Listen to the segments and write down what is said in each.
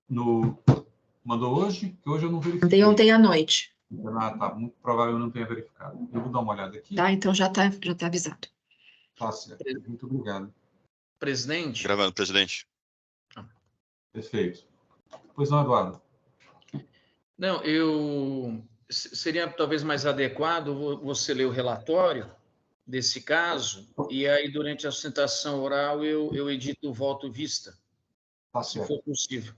Mandou hoje? Que hoje eu não verifiquei. Mandei ontem à noite. Ah, tá. Muito provável eu não tenha verificado. Eu vou dar uma olhada aqui. Tá, então já tá avisado. Tá certo. Muito obrigado. Presidente. Gravando, presidente. Perfeito. Pois não, Eduardo. Não, seria talvez mais adequado você ler o relatório desse caso e aí durante a sustentação oral eu edito o voto vista, Tá se certo. for possível.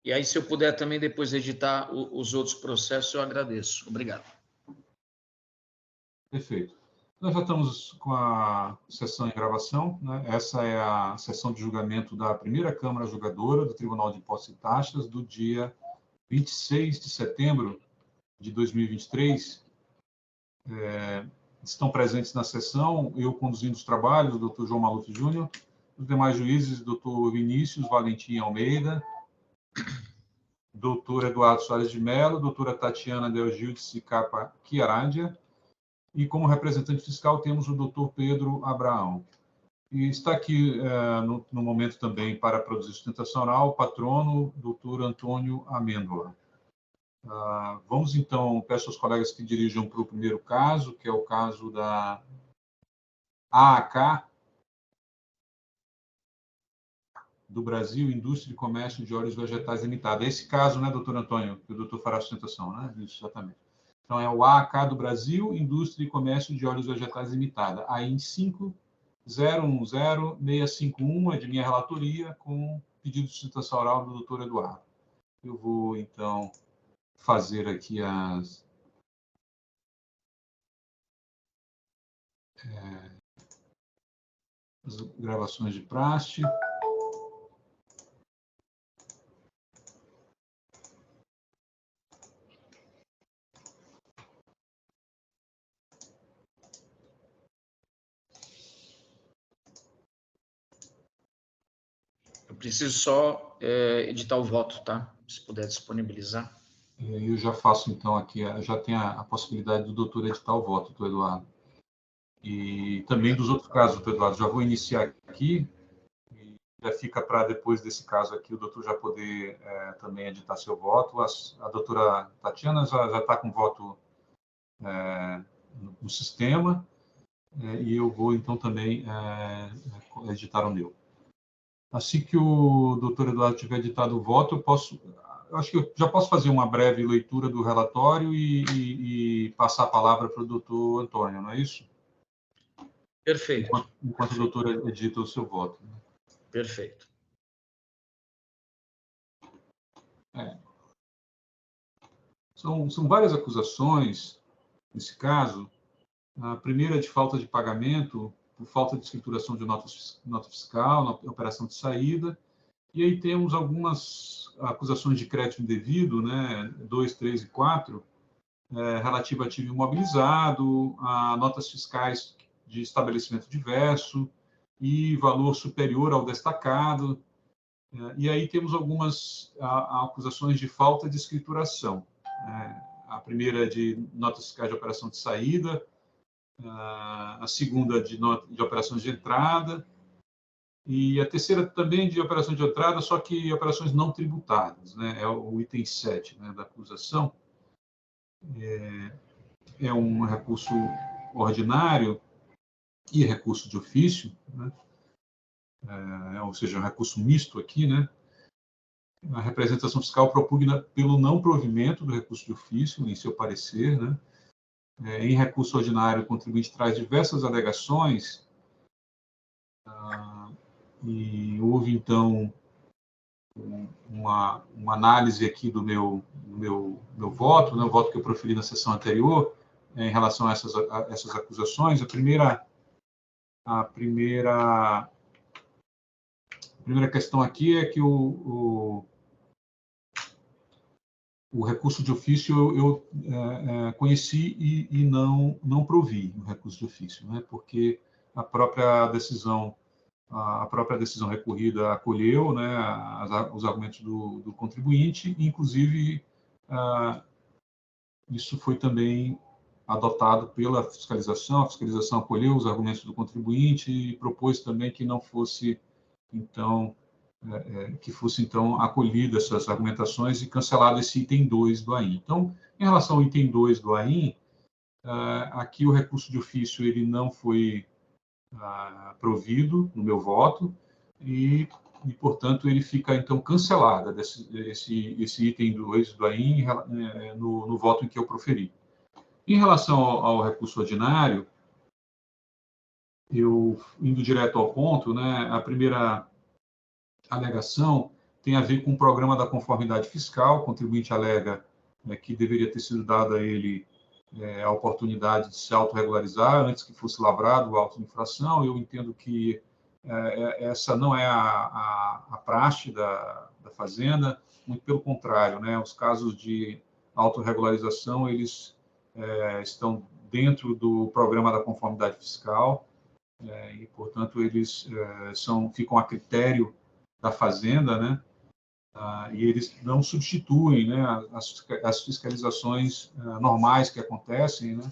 E aí se eu puder também depois editar os outros processos, eu agradeço. Obrigado. Perfeito. Nós já estamos com a sessão em gravação, né? Essa é a sessão de julgamento da primeira Câmara Julgadora do Tribunal de Impostos e Taxas do dia 26 de setembro de 2023. Estão presentes na sessão, eu conduzindo os trabalhos, o doutor João Maluf Júnior, os demais juízes, doutor Vinícius Valentim Almeida, doutor Eduardo Soares de Mello, doutora Tatiana Delgilde Capa Chiarandia, e como representante fiscal temos o doutor Pedro Abraão. E está aqui, no momento também, para produzir sustentação oral, o patrono, doutor Antônio Amêndoa. Vamos, então, peço aos colegas que dirijam para o primeiro caso, que é o caso da AAK, do Brasil, Indústria e Comércio de Óleos Vegetais Limitada. Esse caso, né, doutor Antônio, que o doutor fará a sustentação, né? Isso, exatamente. Então, é o AAK do Brasil, Indústria e Comércio de Óleos Vegetais Limitada. AIN 5010651, é de minha relatoria, com pedido de sustentação oral do doutor Eduardo. Eu vou, então, fazer aqui as gravações de praxe. Eu preciso só editar o voto, tá? Se puder disponibilizar. Eu já faço, então, aqui, já tem a possibilidade do doutor editar o voto, doutor Eduardo. E também dos outros casos, doutor Eduardo. Já vou iniciar aqui, e já fica para depois desse caso aqui, o doutor já poder também editar seu voto. A doutora Tatiana já está com voto no sistema, e eu vou, então, também editar o meu. Assim que o doutor Eduardo tiver editado o voto, acho que eu já posso fazer uma breve leitura do relatório e passar a palavra para o doutor Antônio, não é isso? Perfeito. Enquanto o doutor edita o seu voto. Perfeito. São várias acusações, nesse caso. A primeira é de falta de pagamento, por falta de escrituração de nota fiscal, na operação de saída. E aí temos algumas acusações de crédito indevido, né, 2, 3 e 4, relativa a ativo imobilizado, a notas fiscais de estabelecimento diverso e valor superior ao destacado. E aí temos algumas acusações de falta de escrituração. A primeira é de notas fiscais de operação de saída, a segunda de operações de entrada, e a terceira também de operações de entrada, só que operações não tributárias, né? É o item 7, né, da acusação. É um recurso ordinário e recurso de ofício, né? Ou seja, um recurso misto aqui, né? A representação fiscal propugna pelo não provimento do recurso de ofício, em seu parecer, né? Em recurso ordinário, o contribuinte traz diversas alegações, e houve, então, uma análise aqui do meu voto, né, o voto que eu proferi na sessão anterior, em relação a essas acusações. A primeira questão aqui é que o recurso de ofício eu conheci e não provi o recurso de ofício, né, porque a própria decisão recorrida acolheu, né, os argumentos do contribuinte, e, inclusive, isso foi também adotado pela fiscalização. A fiscalização acolheu os argumentos do contribuinte e propôs também que não fosse, então, que fosse, então, acolhido essas argumentações e cancelado esse item 2 do AIN. Então, em relação ao item 2 do AIN, aqui o recurso de ofício ele não foi provido no meu voto e, portanto, ele fica, então, cancelado, esse item 2 do AIN no voto em que eu proferi. Em relação ao recurso ordinário, eu, indo direto ao ponto, né, a primeira alegação tem a ver com o programa da conformidade fiscal. O contribuinte alega que deveria ter sido dada a ele a oportunidade de se autorregularizar antes que fosse lavrado o auto de infração. Eu entendo que essa não é a praxe da Fazenda, muito pelo contrário, né? Os casos de autorregularização, eles estão dentro do programa da conformidade fiscal e, portanto, eles ficam a critério da Fazenda, né? E eles não substituem, né, as fiscalizações normais que acontecem, né,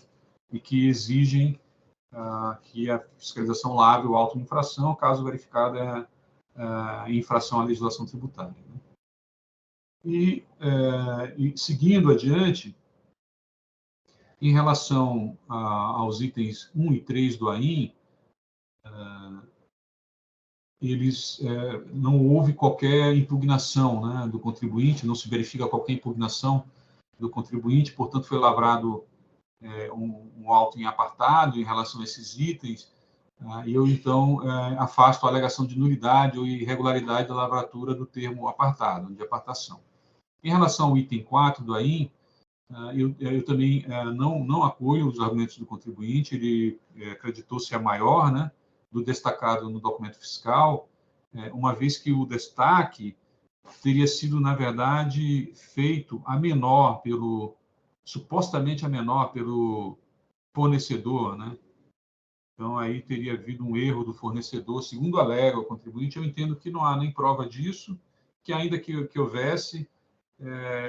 e que exigem que a fiscalização lavre o auto de infração, caso verificada infração à legislação tributária. Né? E seguindo adiante, em relação aos itens 1 e 3 do AIN, não houve qualquer impugnação, né, do contribuinte, não se verifica qualquer impugnação do contribuinte, portanto, foi lavrado um auto em apartado em relação a esses itens, e eu, então, afasto a alegação de nulidade ou irregularidade da lavratura do termo apartado, de apartação. Em relação ao item 4 do AIN, eu também não apoio os argumentos do contribuinte, ele acreditou-se a maior, né, do destacado no documento fiscal, uma vez que o destaque teria sido, na verdade, feito supostamente a menor pelo fornecedor, né? Então, aí teria havido um erro do fornecedor, segundo alega o contribuinte. Eu entendo que não há nem prova disso, que ainda que houvesse,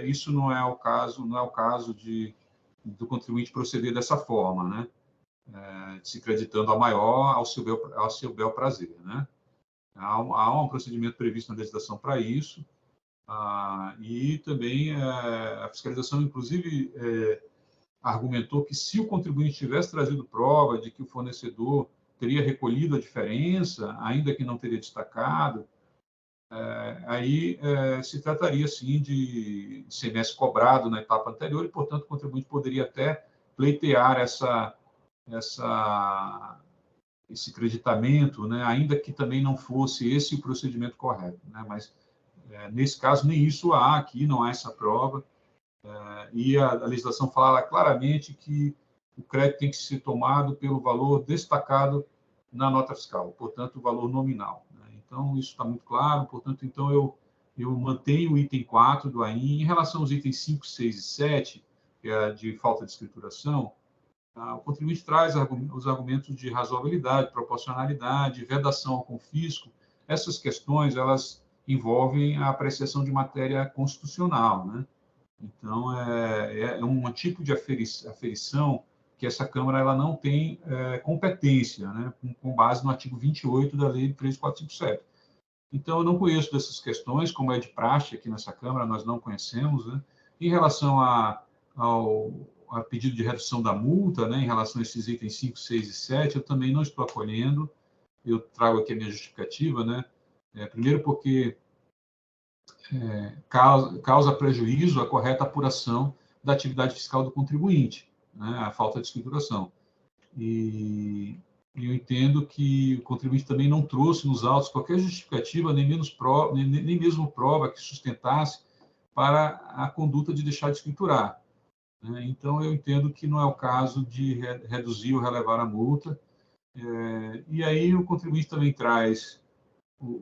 isso não é o caso do contribuinte proceder dessa forma, né? Se acreditando a maior ao seu bel prazer, né? Há um procedimento previsto na legislação para isso, e também a fiscalização, inclusive, argumentou que se o contribuinte tivesse trazido prova de que o fornecedor teria recolhido a diferença, ainda que não teria destacado, aí se trataria, sim, de ICMS cobrado na etapa anterior e, portanto, o contribuinte poderia até pleitear esse creditamento, né, ainda que também não fosse esse o procedimento correto, né, mas nesse caso nem isso há aqui, não há essa prova, e a legislação fala claramente que o crédito tem que ser tomado pelo valor destacado na nota fiscal, portanto o valor nominal, né. Então isso está muito claro, portanto então eu mantenho o item 4 do AIN. Em relação aos itens 5, 6 e 7, que é de falta de escrituração, o contribuinte traz os argumentos de razoabilidade, proporcionalidade, vedação ao confisco. Essas questões, elas envolvem a apreciação de matéria constitucional, né? Então, é um tipo de aferição que essa Câmara ela não tem competência, né? Com base no artigo 28 da Lei 13457. Então, eu não conheço dessas questões, como é de praxe aqui nessa Câmara, nós não conhecemos, né? Em relação ao pedido de redução da multa, né, em relação a esses itens 5, 6 e 7, eu também não estou acolhendo. Eu trago aqui a minha justificativa, né? Primeiro porque causa prejuízo a correta apuração da atividade fiscal do contribuinte, né, a falta de escrituração. E eu entendo que o contribuinte também não trouxe nos autos qualquer justificativa, nem mesmo prova que sustentasse para a conduta de deixar de escriturar. Então, eu entendo que não é o caso de reduzir ou relevar a multa. E aí o contribuinte também traz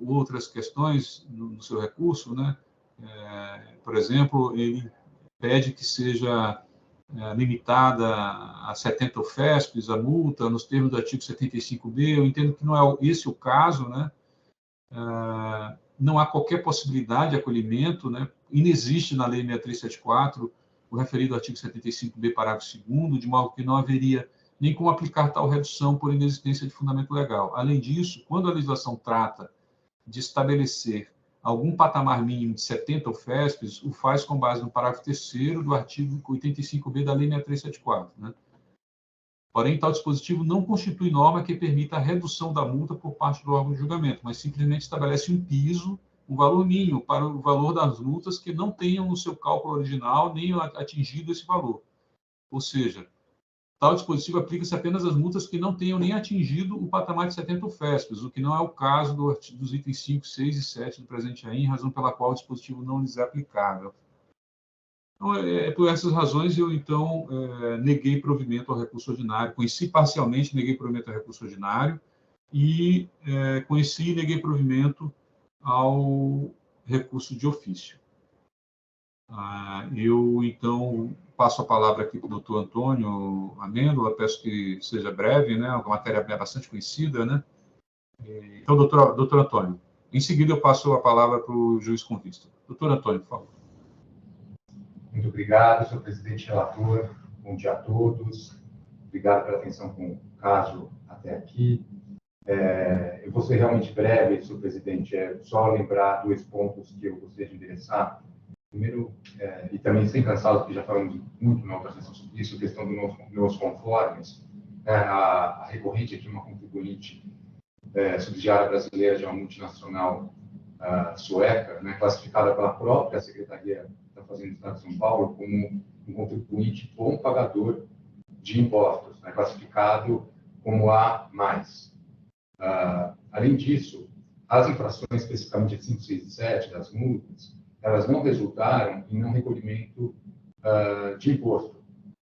outras questões no seu recurso, né? Por exemplo, ele pede que seja limitada a 70 UFESPs a multa, nos termos do artigo 75B. Eu entendo que não é esse o caso, né? Não há qualquer possibilidade de acolhimento, né? Inexiste na Lei 6374 o referido ao artigo 75B, parágrafo 2º, de modo que não haveria nem como aplicar tal redução por inexistência de fundamento legal. Além disso, quando a legislação trata de estabelecer algum patamar mínimo de 70 UFESPs, o faz com base no parágrafo 3º do artigo 85b da Lei 6374, né? Porém, tal dispositivo não constitui norma que permita a redução da multa por parte do órgão de julgamento, mas simplesmente estabelece um piso, um valor mínimo para o valor das multas que não tenham no seu cálculo original nem atingido esse valor. Ou seja, tal dispositivo aplica-se apenas às multas que não tenham nem atingido o patamar de 70 UFESPs, o que não é o caso dos itens 5, 6 e 7 do presente aí, em razão pela qual o dispositivo não lhes é aplicável. Então, por essas razões, eu, então, neguei provimento ao recurso ordinário, conheci parcialmente, neguei provimento ao recurso ordinário, e conheci e neguei provimento ao recurso de ofício. Eu, então, passo a palavra aqui para o doutor Antônio Amêndola, peço que seja breve, né? A matéria é bastante conhecida, né? Então, doutor Antônio, em seguida eu passo a palavra para o juiz com vista. Doutor Antônio, por favor. Muito obrigado, senhor presidente relator. Bom dia a todos. Obrigado pela atenção com o caso até aqui. Eu vou ser realmente breve, senhor presidente. Só lembrar 2 pontos que eu gostaria de endereçar. Primeiro, e também sem cansá-los, porque já falamos muito na outra sessão sobre isso, a questão dos meus conformes. A recorrente aqui, uma contribuinte subsidiária brasileira de uma multinacional sueca, né, classificada pela própria Secretaria da Fazenda do Estado de São Paulo como um contribuinte bom pagador de impostos, né, classificado como A+. Além disso, as infrações, especificamente de 5, 6 e 7 das multas, elas não resultaram em não recolhimento de imposto.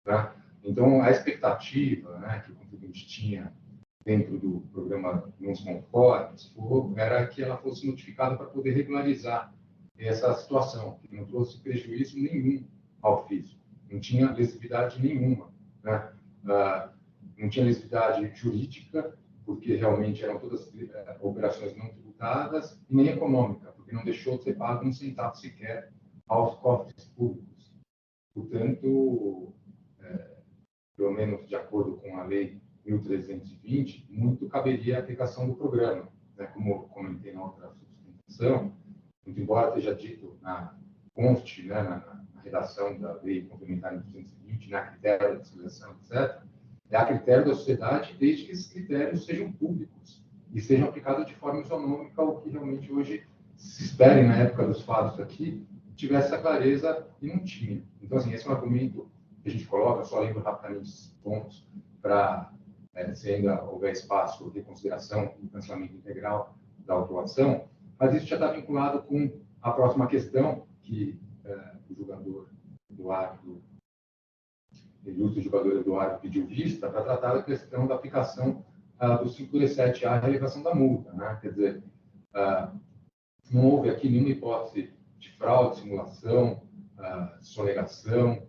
Tá? Então, a expectativa, né, que o contribuinte tinha dentro do programa Não Conformes era que ela fosse notificada para poder regularizar essa situação, que não trouxe prejuízo nenhum ao fisco, não tinha lesividade nenhuma, né? Não tinha lesividade jurídica, porque realmente eram todas operações não tributadas, e nem econômica, porque não deixou de ser pago um centavo sequer aos cofres públicos. Portanto, pelo menos de acordo com a lei 1320, muito caberia a aplicação do programa, né? Como comentei na outra sustentação, muito embora esteja dito conste, né, na redação da lei complementar 220, na critério da seleção, etc., é a critério da sociedade, desde que esses critérios sejam públicos e sejam aplicados de forma isonômica ao que realmente hoje se espera, na época dos fatos aqui, tivesse essa clareza e não tinha. Então, assim, esse é um argumento que a gente coloca, só lembro rapidamente esses pontos para, se ainda houver espaço de reconsideração e cancelamento integral da autuação, mas isso já está vinculado com a próxima questão que o julgador Eduardo, o ilustre julgador Eduardo pediu vista para tratar da questão da aplicação do 517A, a relevação da multa, né? Quer dizer, não houve aqui nenhuma hipótese de fraude, simulação, sonegação,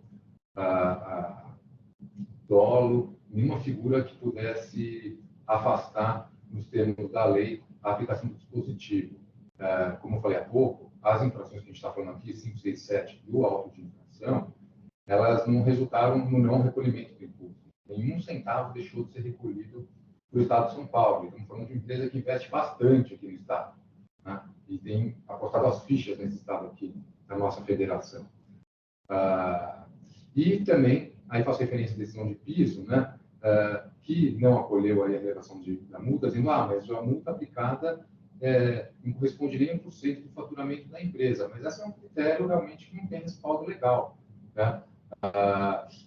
dolo, nenhuma figura que pudesse afastar, nos termos da lei, a aplicação do dispositivo. Como eu falei há pouco, as infrações que a gente está falando aqui, 5, 6, 7, do auto de infração, elas não resultaram no não recolhimento do imposto. Nenhum centavo deixou de ser recolhido para o Estado de São Paulo. Estamos falando de uma empresa que investe bastante aqui no Estado, né? E tem apostado as fichas nesse Estado aqui, na nossa federação. E também, aí faço referência à decisão de piso, né, que não acolheu aí a relevação da multa, dizendo, mas a multa aplicada não corresponde nem a 1% do faturamento da empresa. Mas esse é um critério realmente que não tem respaldo legal, né?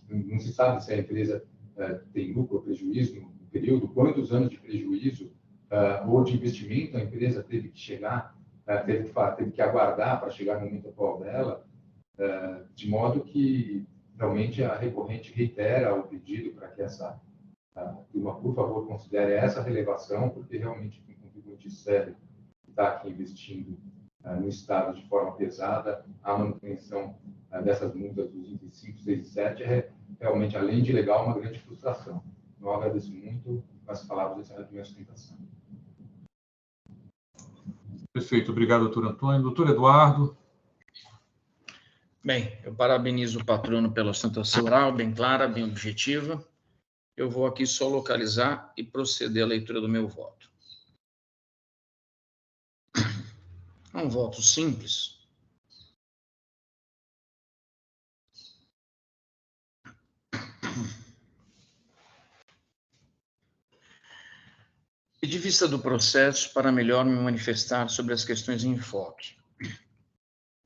Não se sabe se a empresa tem lucro ou prejuízo no período, quantos anos de prejuízo ou de investimento a empresa teve que chegar, teve que aguardar para chegar no momento atual dela, de modo que realmente a recorrente reitera o pedido para que essa turma, por favor, considere essa relevação, porque realmente um contribuinte sério que está aqui investindo no Estado de forma pesada, a manutenção dessas multas dos itens 5, 6 e 7 é realmente, além de legal, uma grande frustração. Então, eu agradeço muito as palavras dessa minha sustentação. Perfeito. Obrigado, doutor Antônio. Doutor Eduardo. Bem, eu parabenizo o patrono pela sustentação oral, bem clara, bem objetiva. Eu vou aqui só localizar e proceder à leitura do meu voto. É um voto simples. E de vista do processo, para melhor me manifestar sobre as questões em enfoque.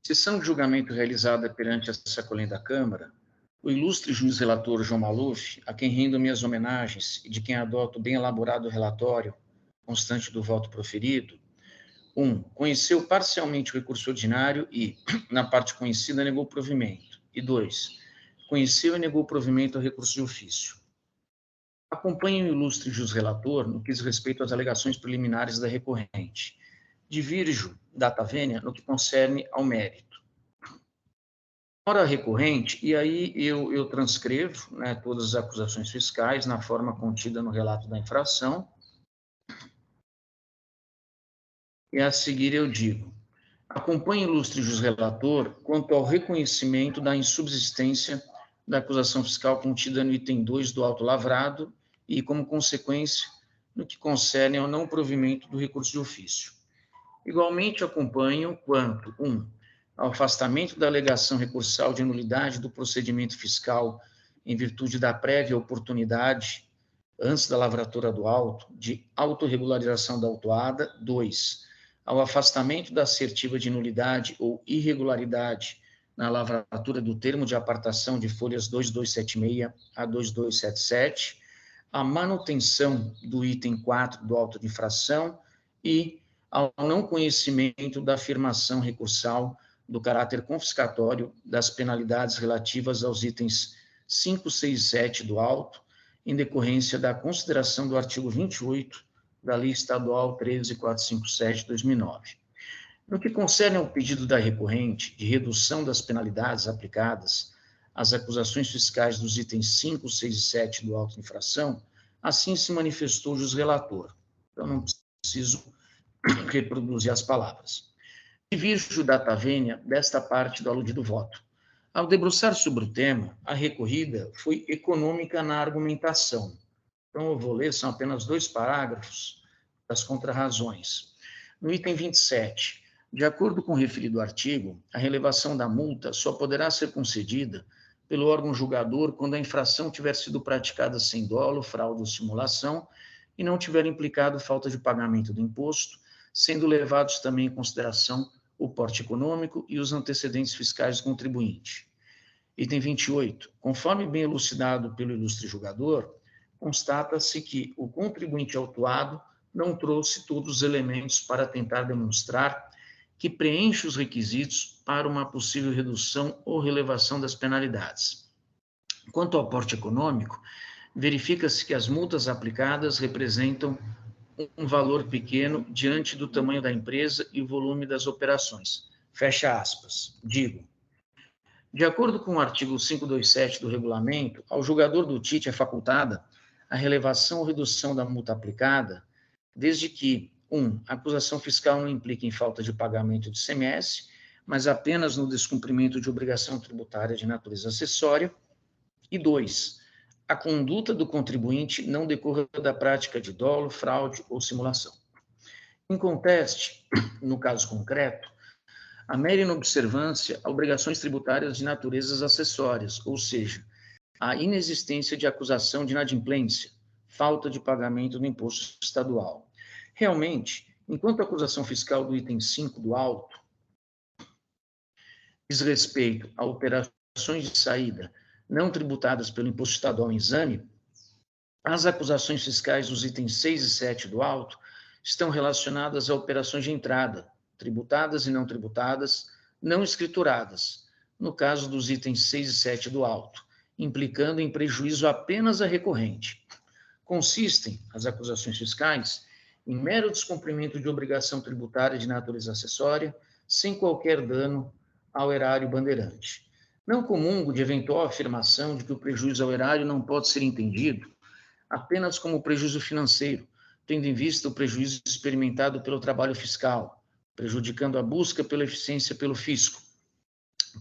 Sessão de julgamento realizada perante a Sacolém da Câmara, o ilustre juiz relator João Maluf, a quem rendo minhas homenagens e de quem adoto bem elaborado relatório, constante do voto proferido, 1. Conheceu parcialmente o recurso ordinário e, na parte conhecida, negou provimento. E 2. Conheceu e negou provimento ao recurso de ofício. Acompanhe o ilustre juiz relator no que diz respeito às alegações preliminares da recorrente. Divirjo data vênia no que concerne ao mérito. Ora recorrente, e aí eu transcrevo, né, todas as acusações fiscais na forma contida no relato da infração. E a seguir eu digo: acompanhe o ilustre juiz relator quanto ao reconhecimento da insubsistência da acusação fiscal contida no item 2 do auto lavrado e, como consequência, no que concerne ao não provimento do recurso de ofício. Igualmente acompanho quanto, 1, ao afastamento da alegação recursal de nulidade do procedimento fiscal em virtude da prévia oportunidade, antes da lavratura do auto, de autorregularização da autuada. 2, ao afastamento da assertiva de nulidade ou irregularidade na lavratura do termo de apartação de folhas 2276 a 2277, a manutenção do item 4 do auto de infração e ao não conhecimento da afirmação recursal do caráter confiscatório das penalidades relativas aos itens 5, 6 e 7 do auto, em decorrência da consideração do artigo 28 da Lei Estadual 13.457 de 2009. No que concerne ao pedido da recorrente de redução das penalidades aplicadas às acusações fiscais dos itens 5, 6 e 7 do auto de infração, assim se manifestou o juiz relator. Então, não preciso reproduzir as palavras. Divirjo data vênia desta parte do aludido voto. Ao debruçar sobre o tema, a recorrida foi econômica na argumentação. Então, eu vou ler, são apenas 2 parágrafos das contrarrazões. No item 27, de acordo com o referido artigo, a relevação da multa só poderá ser concedida pelo órgão julgador quando a infração tiver sido praticada sem dolo, fraude ou simulação e não tiver implicado falta de pagamento do imposto, sendo levados também em consideração o porte econômico e os antecedentes fiscais do contribuinte. Item 28. Conforme bem elucidado pelo ilustre julgador, constata-se que o contribuinte autuado não trouxe todos os elementos para tentar demonstrar que preenche os requisitos para uma possível redução ou relevação das penalidades. Quanto ao porte econômico, verifica-se que as multas aplicadas representam um valor pequeno diante do tamanho da empresa e o volume das operações. Fecha aspas. Digo, de acordo com o artigo 527 do regulamento, ao julgador do TIT é facultada a relevação ou redução da multa aplicada, desde que, 1, a acusação fiscal não implique em falta de pagamento de ICMS, mas apenas no descumprimento de obrigação tributária de natureza acessória, e 2, a conduta do contribuinte não decorra da prática de dolo, fraude ou simulação. Em conteste, no caso concreto, a mera inobservância a obrigações tributárias de naturezas acessórias, ou seja, a inexistência de acusação de inadimplência, falta de pagamento do imposto estadual. Realmente, enquanto a acusação fiscal do item 5 do auto diz respeito a operações de saída não tributadas pelo imposto estadual em exame, as acusações fiscais dos itens 6 e 7 do auto estão relacionadas a operações de entrada, tributadas e não tributadas, não escrituradas, no caso dos itens 6 e 7 do auto, implicando em prejuízo apenas a recorrente. Consistem as acusações fiscais em mero descumprimento de obrigação tributária de natureza acessória, sem qualquer dano ao erário bandeirante. Não comungo de eventual afirmação de que o prejuízo ao erário não pode ser entendido apenas como prejuízo financeiro, tendo em vista o prejuízo experimentado pelo trabalho fiscal, prejudicando a busca pela eficiência pelo fisco,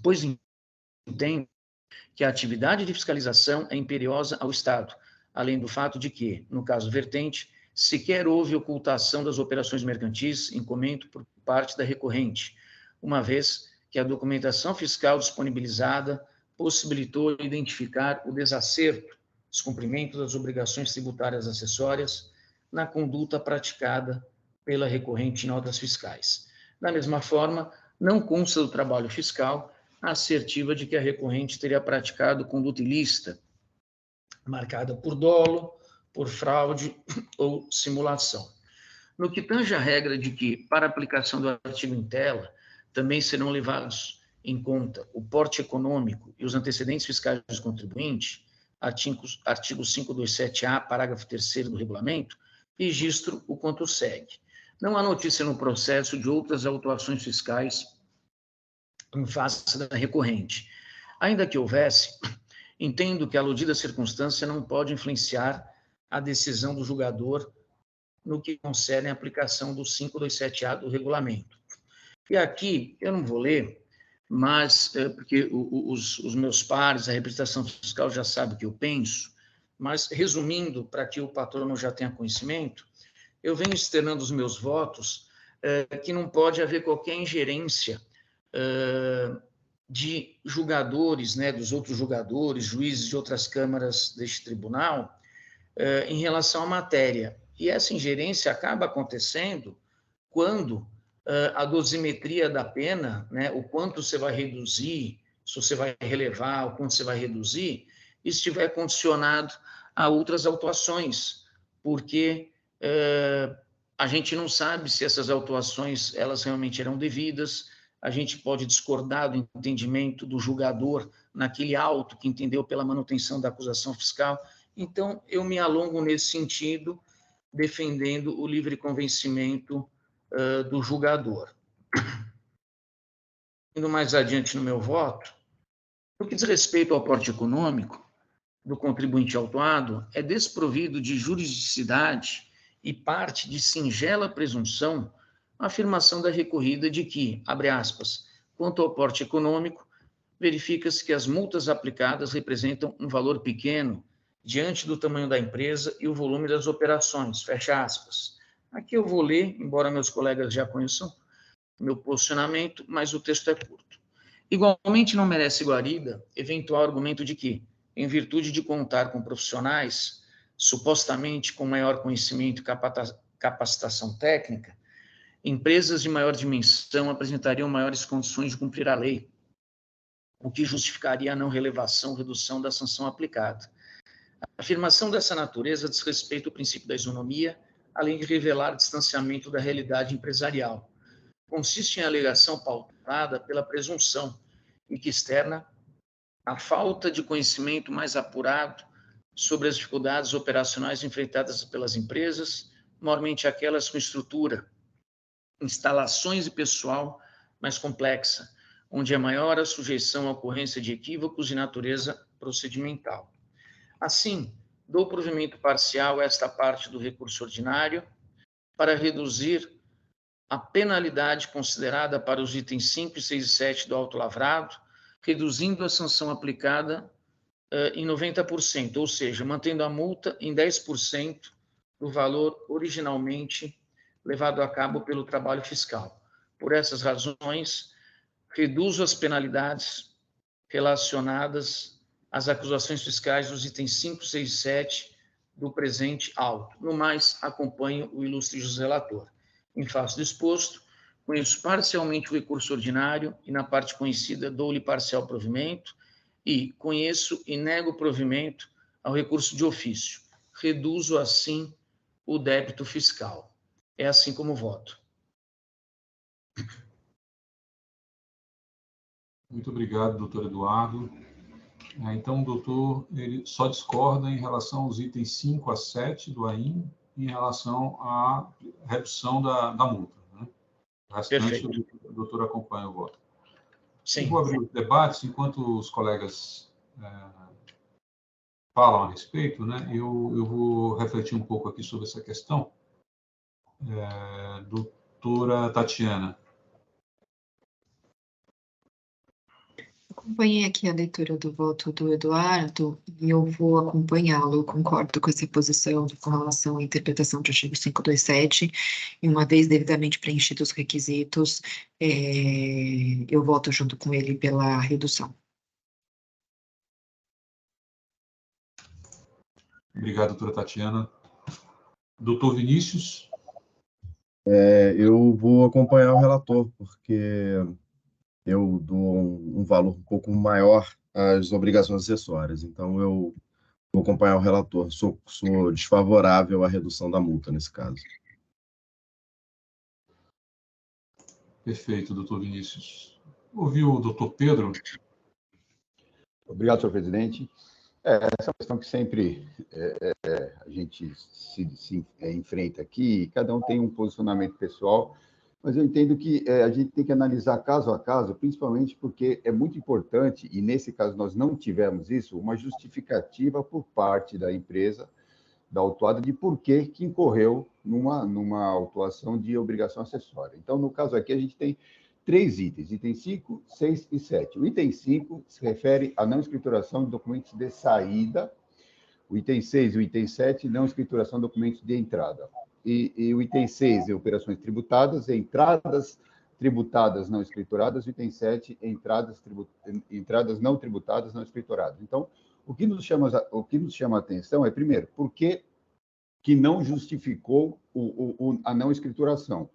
pois entendo que a atividade de fiscalização é imperiosa ao Estado, além do fato de que, no caso vertente, sequer houve ocultação das operações mercantis em parte da recorrente, uma vez que a documentação fiscal disponibilizada possibilitou identificar o desacerto, descumprimento das obrigações tributárias acessórias na conduta praticada pela recorrente em notas fiscais. Da mesma forma, não consta do trabalho fiscal a assertiva de que a recorrente teria praticado conduta ilícita, marcada por dolo, por fraude ou simulação. No que tange à regra de que, para aplicação do artigo em tela, também serão levados em conta o porte econômico e os antecedentes fiscais dos contribuintes, artigo 527-A, parágrafo 3º do regulamento, registro o quanto segue. Não há notícia no processo de outras autuações fiscais em face da recorrente. Ainda que houvesse, entendo que a aludida circunstância não pode influenciar a decisão do julgador no que concerne a aplicação do 527-A do regulamento. E aqui, eu não vou ler, mas, porque os meus pares, a representação fiscal já sabe o que eu penso, mas, resumindo, para que o patrono já tenha conhecimento, eu venho externando os meus votos que não pode haver qualquer ingerência de julgadores, né, dos outros julgadores, juízes de outras câmaras deste tribunal, em relação à matéria. E essa ingerência acaba acontecendo quando a dosimetria da pena, né, o quanto você vai reduzir, se você vai relevar, o quanto você vai reduzir, estiver condicionado a outras autuações, porque a gente não sabe se essas autuações elas realmente eram devidas, a gente pode discordar do entendimento do julgador naquele auto que entendeu pela manutenção da acusação fiscal. Então, eu me alongo nesse sentido, defendendo o livre convencimento do julgador. Indo mais adiante no meu voto, no que diz respeito ao porte econômico do contribuinte autuado, é desprovido de juridicidade e parte de singela presunção a afirmação da recorrida de que, abre aspas, quanto ao porte econômico, verifica-se que as multas aplicadas representam um valor pequeno diante do tamanho da empresa e o volume das operações, fecha aspas. Aqui eu vou ler, embora meus colegas já conheçam meu posicionamento, mas o texto é curto. Igualmente não merece guarida eventual argumento de que, em virtude de contar com profissionais supostamente com maior conhecimento e capacitação técnica, empresas de maior dimensão apresentariam maiores condições de cumprir a lei, o que justificaria a não relevação ou redução da sanção aplicada. A afirmação dessa natureza diz respeito ao princípio da isonomia, além de revelar distanciamento da realidade empresarial. Consiste em alegação pautada pela presunção e que externa a falta de conhecimento mais apurado sobre as dificuldades operacionais enfrentadas pelas empresas, normalmente aquelas com estrutura, instalações e pessoal mais complexa, onde é maior a sujeição à ocorrência de equívocos de natureza procedimental. Assim, dou provimento parcial a esta parte do recurso ordinário para reduzir a penalidade considerada para os itens 5, 6 e 7 do auto lavrado, reduzindo a sanção aplicada em 90%, ou seja, mantendo a multa em 10% do valor originalmente levado a cabo pelo trabalho fiscal. Por essas razões, reduzo as penalidades relacionadas às acusações fiscais dos itens 5, 6 e 7 do presente auto. No mais, acompanho o ilustre juiz relator. Em face do exposto, conheço parcialmente o recurso ordinário e, na parte conhecida, dou-lhe parcial provimento e conheço e nego provimento ao recurso de ofício. Reduzo, assim, o débito fiscal. É assim como voto. Muito obrigado, doutor Eduardo. Então, o doutor ele só discorda em relação aos itens 5 a 7 do AIM, em relação à redução da multa. Né? O restante, perfeito. O doutor acompanha o voto. Sim. Eu vou abrir os debates, enquanto os colegas falam a respeito, né? Eu vou refletir um pouco aqui sobre essa questão. Doutora Tatiana. Acompanhei aqui a leitura do voto do Eduardo e eu vou acompanhá-lo. Eu concordo com essa posição com relação à interpretação do artigo 527, e uma vez devidamente preenchidos os requisitos, eu voto junto com ele pela redução. Obrigado, doutora Tatiana. Doutor Vinícius? Eu vou acompanhar o relator, porque eu dou um valor um pouco maior às obrigações acessórias. Então, eu vou acompanhar o relator. Sou desfavorável à redução da multa nesse caso. Perfeito, doutor Vinícius. Ouviu o doutor Pedro? Obrigado, senhor presidente. Essa é uma questão que sempre a gente se enfrenta aqui, cada um tem um posicionamento pessoal, mas eu entendo que a gente tem que analisar caso a caso, principalmente porque é muito importante, e nesse caso nós não tivemos isso, uma justificativa por parte da empresa, da autuada, de por que incorreu numa autuação de obrigação acessória. Então, no caso aqui, a gente tem 3 itens, item 5, 6 e 7. O item 5 se refere à não escrituração de documentos de saída, o item 6 e o item 7, não escrituração de documentos de entrada. E o item 6 é operações tributadas, entradas tributadas não escrituradas, o item 7, entradas não tributadas não escrituradas. Então, o que nos chama a atenção é, primeiro, por que não justificou a não escrituração?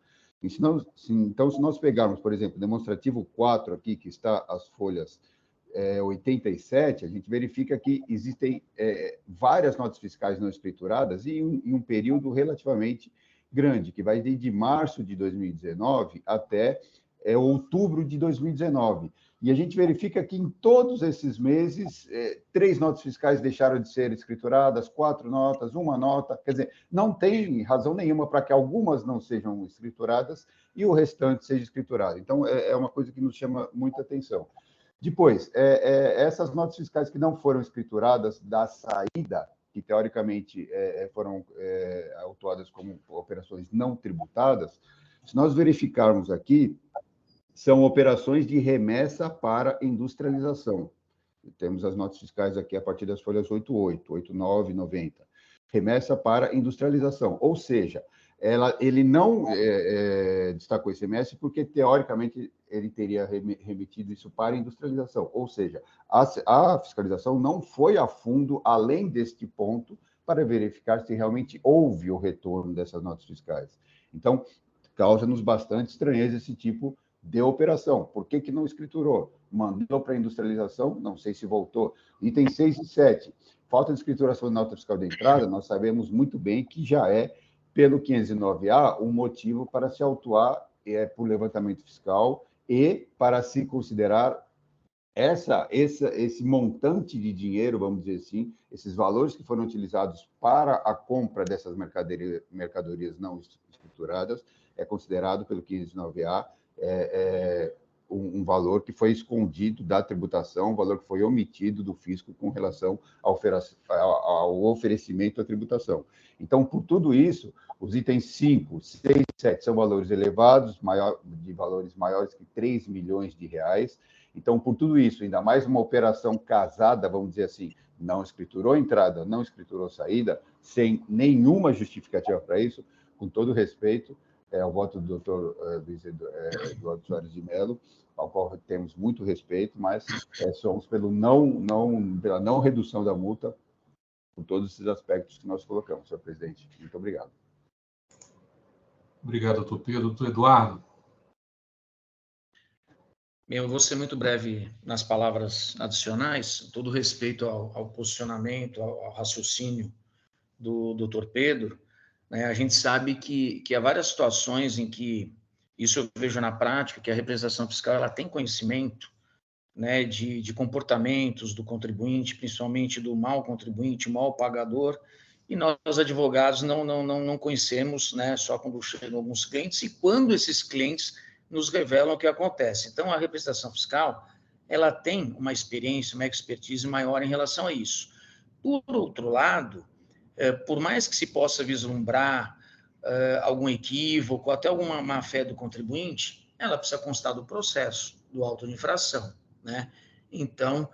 Então, se nós pegarmos, por exemplo, o demonstrativo 4 aqui, que está as folhas 87, a gente verifica que existem várias notas fiscais não escrituradas em um período relativamente grande, que vai desde março de 2019 até outubro de 2019. E a gente verifica que em todos esses meses, 3 notas fiscais deixaram de ser escrituradas, 4 notas, 1 nota. Quer dizer, não tem razão nenhuma para que algumas não sejam escrituradas e o restante seja escriturado. Então, é uma coisa que nos chama muita atenção. Depois, essas notas fiscais que não foram escrituradas da saída, que teoricamente foram autuadas como operações não tributadas, se nós verificarmos aqui, são operações de remessa para industrialização. Temos as notas fiscais aqui a partir das folhas 88, 89, 90. Remessa para industrialização, ou seja, ele não destacou esse remessa porque, teoricamente, ele teria remetido isso para industrialização, ou seja, a fiscalização não foi a fundo, além deste ponto, para verificar se realmente houve o retorno dessas notas fiscais. Então, causa-nos bastante estranheza esse tipo de operação. Por que não escriturou? Mandou para a industrialização, não sei se voltou. Item 6 e 7, falta de escrituração de nota fiscal de entrada, nós sabemos muito bem que já é, pelo 509A, um motivo para se autuar por levantamento fiscal e para se considerar esse montante de dinheiro, vamos dizer assim, esses valores que foram utilizados para a compra dessas mercadorias não escrituradas, é considerado pelo 509A um valor que foi escondido da tributação, um valor que foi omitido do fisco com relação ao oferecimento à tributação. Então, por tudo isso, os itens 5, 6 e 7 são valores elevados, de valores maiores que 3 milhões de reais. Então, por tudo isso, ainda mais uma operação casada, vamos dizer assim, não escriturou entrada, não escriturou saída, sem nenhuma justificativa para isso, com todo respeito, ao voto do doutor Eduardo Soares de Mello, ao qual temos muito respeito, mas somos pela não redução da multa, por todos esses aspectos que nós colocamos, senhor presidente. Muito obrigado. Obrigado, doutor Pedro. Doutor Eduardo? Eu vou ser muito breve nas palavras adicionais, todo respeito ao posicionamento, ao raciocínio do doutor Pedro. Né? A gente sabe que há várias situações em que, isso eu vejo na prática, que a representação fiscal ela tem conhecimento, né, de comportamentos do contribuinte, principalmente do mau contribuinte, mau pagador, e nós, advogados, não conhecemos, né, só quando chegam alguns clientes e quando esses clientes nos revelam o que acontece. Então, a representação fiscal ela tem uma experiência, uma expertise maior em relação a isso. Por outro lado, por mais que se possa vislumbrar algum equívoco, até alguma má-fé do contribuinte, ela precisa constar do processo, do auto de infração, né? Então,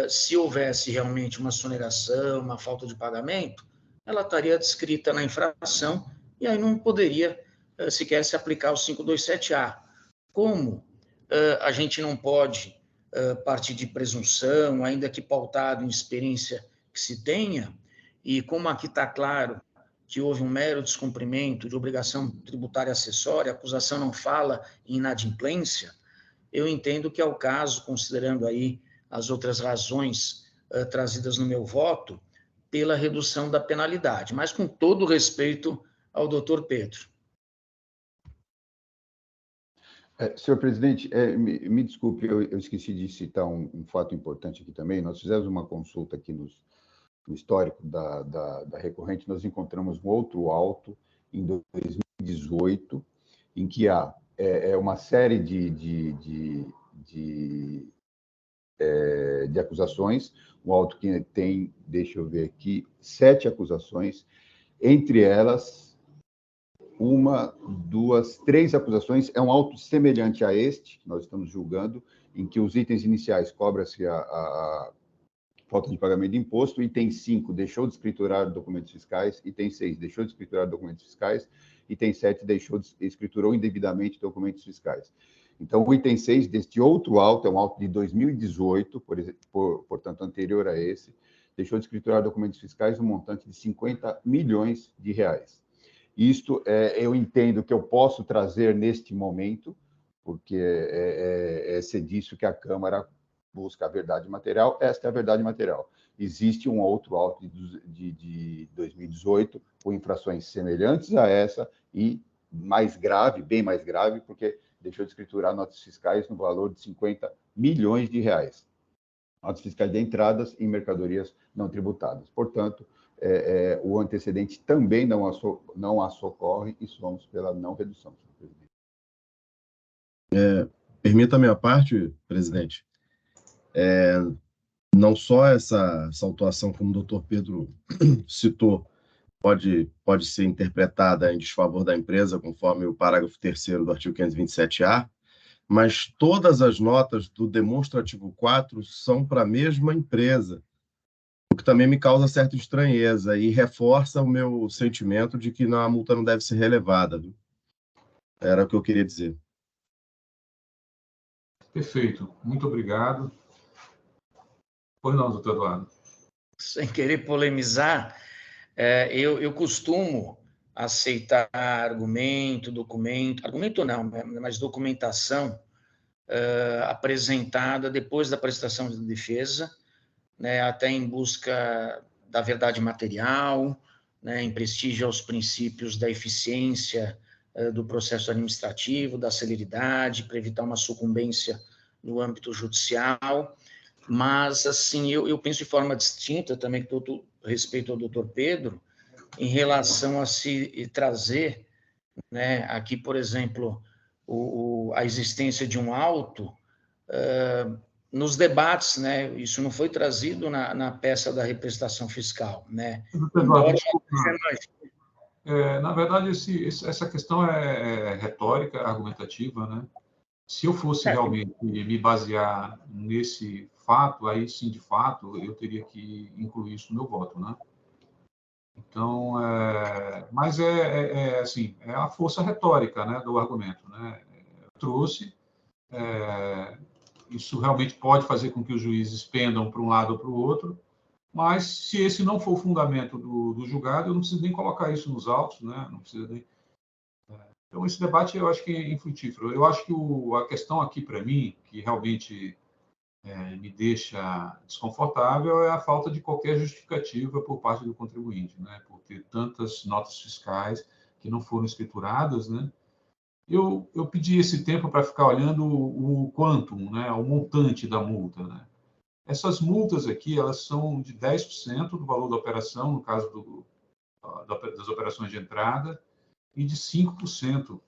se houvesse realmente uma sonegação, uma falta de pagamento, ela estaria descrita na infração e aí não poderia sequer se aplicar o 527A. Como a gente não pode partir de presunção, ainda que pautado em experiência que se tenha, e como aqui está claro que houve um mero descumprimento de obrigação tributária acessória, a acusação não fala em inadimplência, eu entendo que é o caso, considerando aí as outras razões trazidas no meu voto, pela redução da penalidade, mas com todo respeito ao doutor Pedro. Senhor presidente, me desculpe, eu esqueci de citar um fato importante aqui também. Nós fizemos uma consulta aqui no histórico da recorrente, nós encontramos um outro auto em 2018, em que há uma série de acusações, um auto que tem, deixa eu ver aqui, 7 acusações, entre elas, 1, 2, 3 acusações, é um auto semelhante a este, que nós estamos julgando, em que os itens iniciais cobra-se a falta de pagamento de imposto, item 5, deixou de escriturar documentos fiscais, item 6, deixou de escriturar documentos fiscais, item 7, escriturou indevidamente documentos fiscais. Então, o item 6 deste outro auto, é um auto de 2018, portanto, anterior a esse, deixou de escriturar documentos fiscais no montante de 50 milhões de reais. Isto eu entendo que eu posso trazer neste momento, porque é disso que a Câmara busca a verdade material, esta é a verdade material. Existe um outro auto de 2018, com infrações semelhantes a essa e mais grave, bem mais grave, porque deixou de escriturar notas fiscais no valor de 50 milhões de reais. Notas fiscais de entradas em mercadorias não tributadas. Portanto, o antecedente também não a socorre e somos pela não redução, senhor presidente. Permita a minha parte, presidente. Não só essa autuação, como o doutor Pedro citou, pode ser interpretada em desfavor da empresa, conforme o parágrafo 3º do artigo 527-A, mas todas as notas do demonstrativo 4 são para a mesma empresa, o que também me causa certa estranheza e reforça o meu sentimento de que a multa não deve ser relevada. Viu? Era o que eu queria dizer. Perfeito. Muito obrigado. Pois não, doutor Eduardo. Sem querer polemizar, eu costumo aceitar argumento não, mas documentação apresentada depois da prestação de defesa, né, até em busca da verdade material, né, em prestígio aos princípios da eficiência do processo administrativo, da celeridade, para evitar uma sucumbência no âmbito judicial. Mas, assim, eu penso de forma distinta também, com todo respeito ao doutor Pedro, em relação a se trazer, né, aqui, por exemplo, a existência de um auto nos debates, né, isso não foi trazido na peça da represtação fiscal, né? Doutor Eduardo, desculpa. Na verdade, essa questão é retórica, argumentativa, né? Se eu fosse realmente me basear nesse fato, aí sim, de fato, eu teria que incluir isso no meu voto, né? Então, mas assim, é a força retórica, né, do argumento, né? Eu trouxe, isso realmente pode fazer com que os juízes pendam para um lado ou para o outro, mas se esse não for o fundamento do julgado, eu não preciso nem colocar isso nos autos, né? Não precisa nem... Então, esse debate eu acho que é infrutífero. Eu acho que a questão aqui, para mim, que realmente me deixa desconfortável, é a falta de qualquer justificativa por parte do contribuinte, né? Por ter tantas notas fiscais que não foram escrituradas, né? Eu pedi esse tempo para ficar olhando o quantum, né? O montante da multa, né? Essas multas aqui, elas são de 10% do valor da operação, no caso das operações de entrada, e de 5%.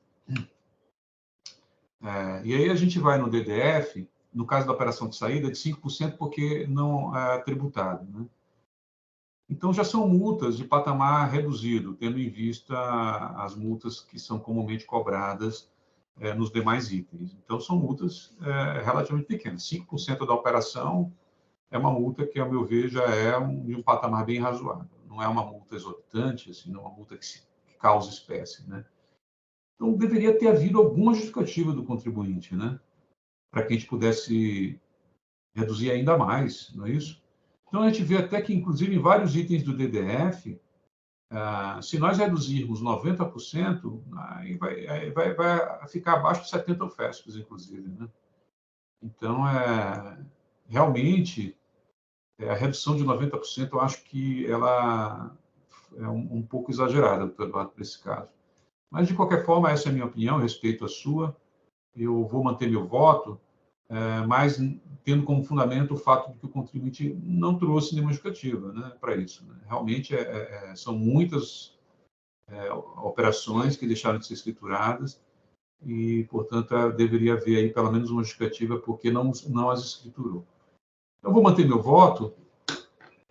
E aí a gente vai no DDF, no caso da operação de saída, de 5% porque não é tributado, né? Então, já são multas de patamar reduzido, tendo em vista as multas que são comumente cobradas nos demais itens. Então, são multas relativamente pequenas. 5% da operação é uma multa que, ao meu ver, já é de um patamar bem razoável. Não é uma multa exorbitante, assim, não é uma multa que causa espécie, né? Então, deveria ter havido alguma justificativa do contribuinte, né? Para que a gente pudesse reduzir ainda mais, não é isso? Então, a gente vê até que, inclusive, em vários itens do DDF, se nós reduzirmos 90%, aí vai ficar abaixo de 70 UFESPs, inclusive, né? Então, realmente, a redução de 90%, eu acho que ela é um pouco exagerada, para esse caso. Mas, de qualquer forma, essa é a minha opinião, eu respeito a sua. Eu vou manter meu voto, mas tendo como fundamento o fato de que o contribuinte não trouxe nenhuma justificativa, né, para isso. Né? Realmente, são muitas operações que deixaram de ser escrituradas e, portanto, deveria haver aí pelo menos uma justificativa porque não as escriturou. Eu vou manter meu voto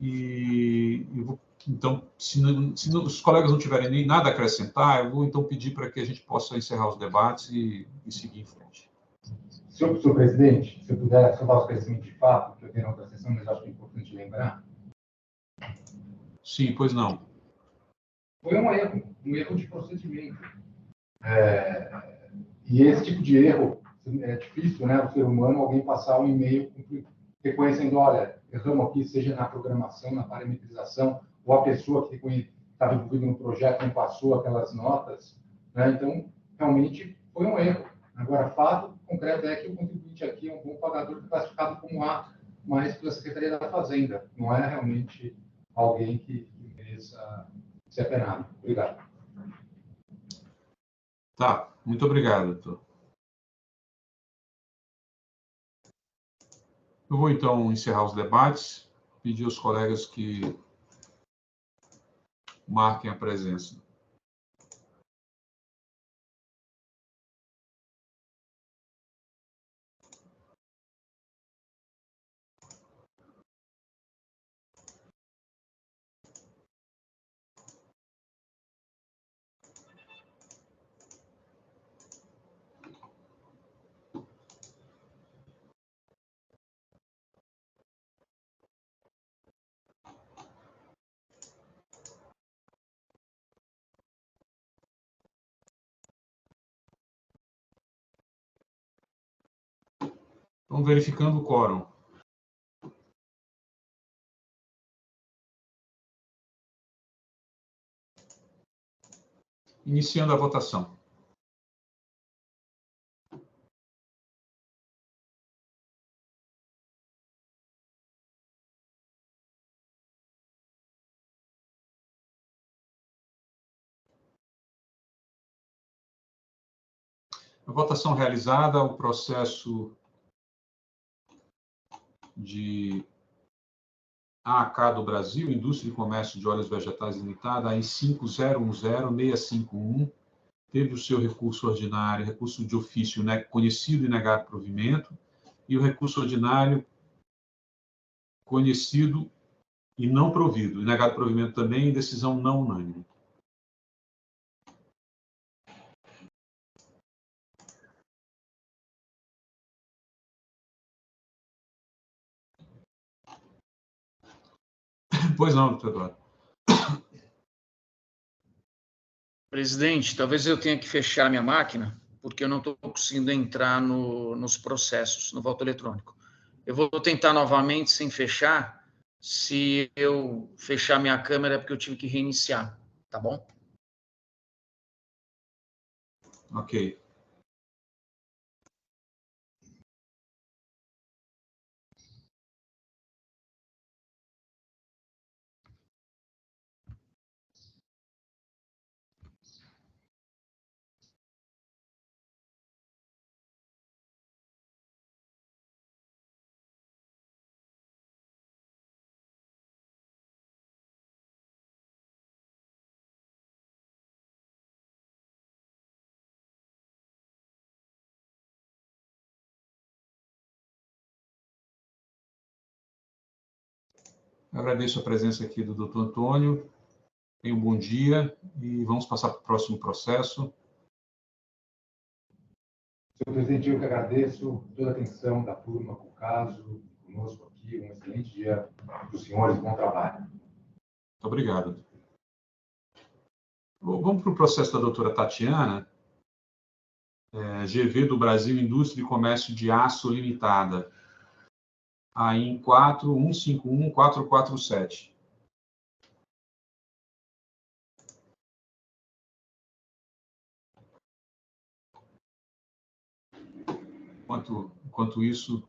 e então, se os colegas não tiverem nem nada a acrescentar, eu vou então pedir para que a gente possa encerrar os debates e seguir em frente. Senhor presidente, se eu puder soltar os esclarecimento de fato, que eu tenho na outra sessão, mas acho que é importante lembrar. Sim, pois não. Foi um erro de procedimento. E esse tipo de erro, é difícil, né, o ser humano, alguém passar um e-mail reconhecendo, olha, erramos aqui, seja na programação, na parametrização, ou a pessoa que estava envolvida no projeto não passou aquelas notas, né? Então, realmente, foi um erro. Agora, fato concreto é que o contribuinte aqui é um bom pagador classificado como A, mas pela Secretaria da Fazenda. Não é realmente alguém que mereça ser penado. Obrigado. Tá, muito obrigado, doutor. Eu vou, então, encerrar os debates, pedir aos colegas que marquem a presença. Então, verificando o quórum. Iniciando a votação. A votação realizada, o processo de AAK do Brasil, Indústria e Comércio de Óleos Vegetais Limitada, AI 5010651, teve o seu recurso ordinário, recurso de ofício conhecido e negado provimento, e o recurso ordinário conhecido e não provido, e negado provimento também, em decisão não unânime. Pois não, doutor Eduardo. Presidente, talvez eu tenha que fechar minha máquina, porque eu não estou conseguindo entrar nos processos, no voto eletrônico. Eu vou tentar novamente sem fechar. Se eu fechar minha câmera é porque eu tive que reiniciar, tá bom? Ok. Agradeço a presença aqui do doutor Antônio. Tenha um bom dia e vamos passar para o próximo processo. Senhor presidente, eu que agradeço toda a atenção da turma com o caso, conosco aqui. Um excelente dia para os senhores, bom trabalho. Muito obrigado. Vamos para o processo da doutora Tatiana. GV do Brasil Indústria e Comércio de Aço Limitada. AIN 4151447. Enquanto isso,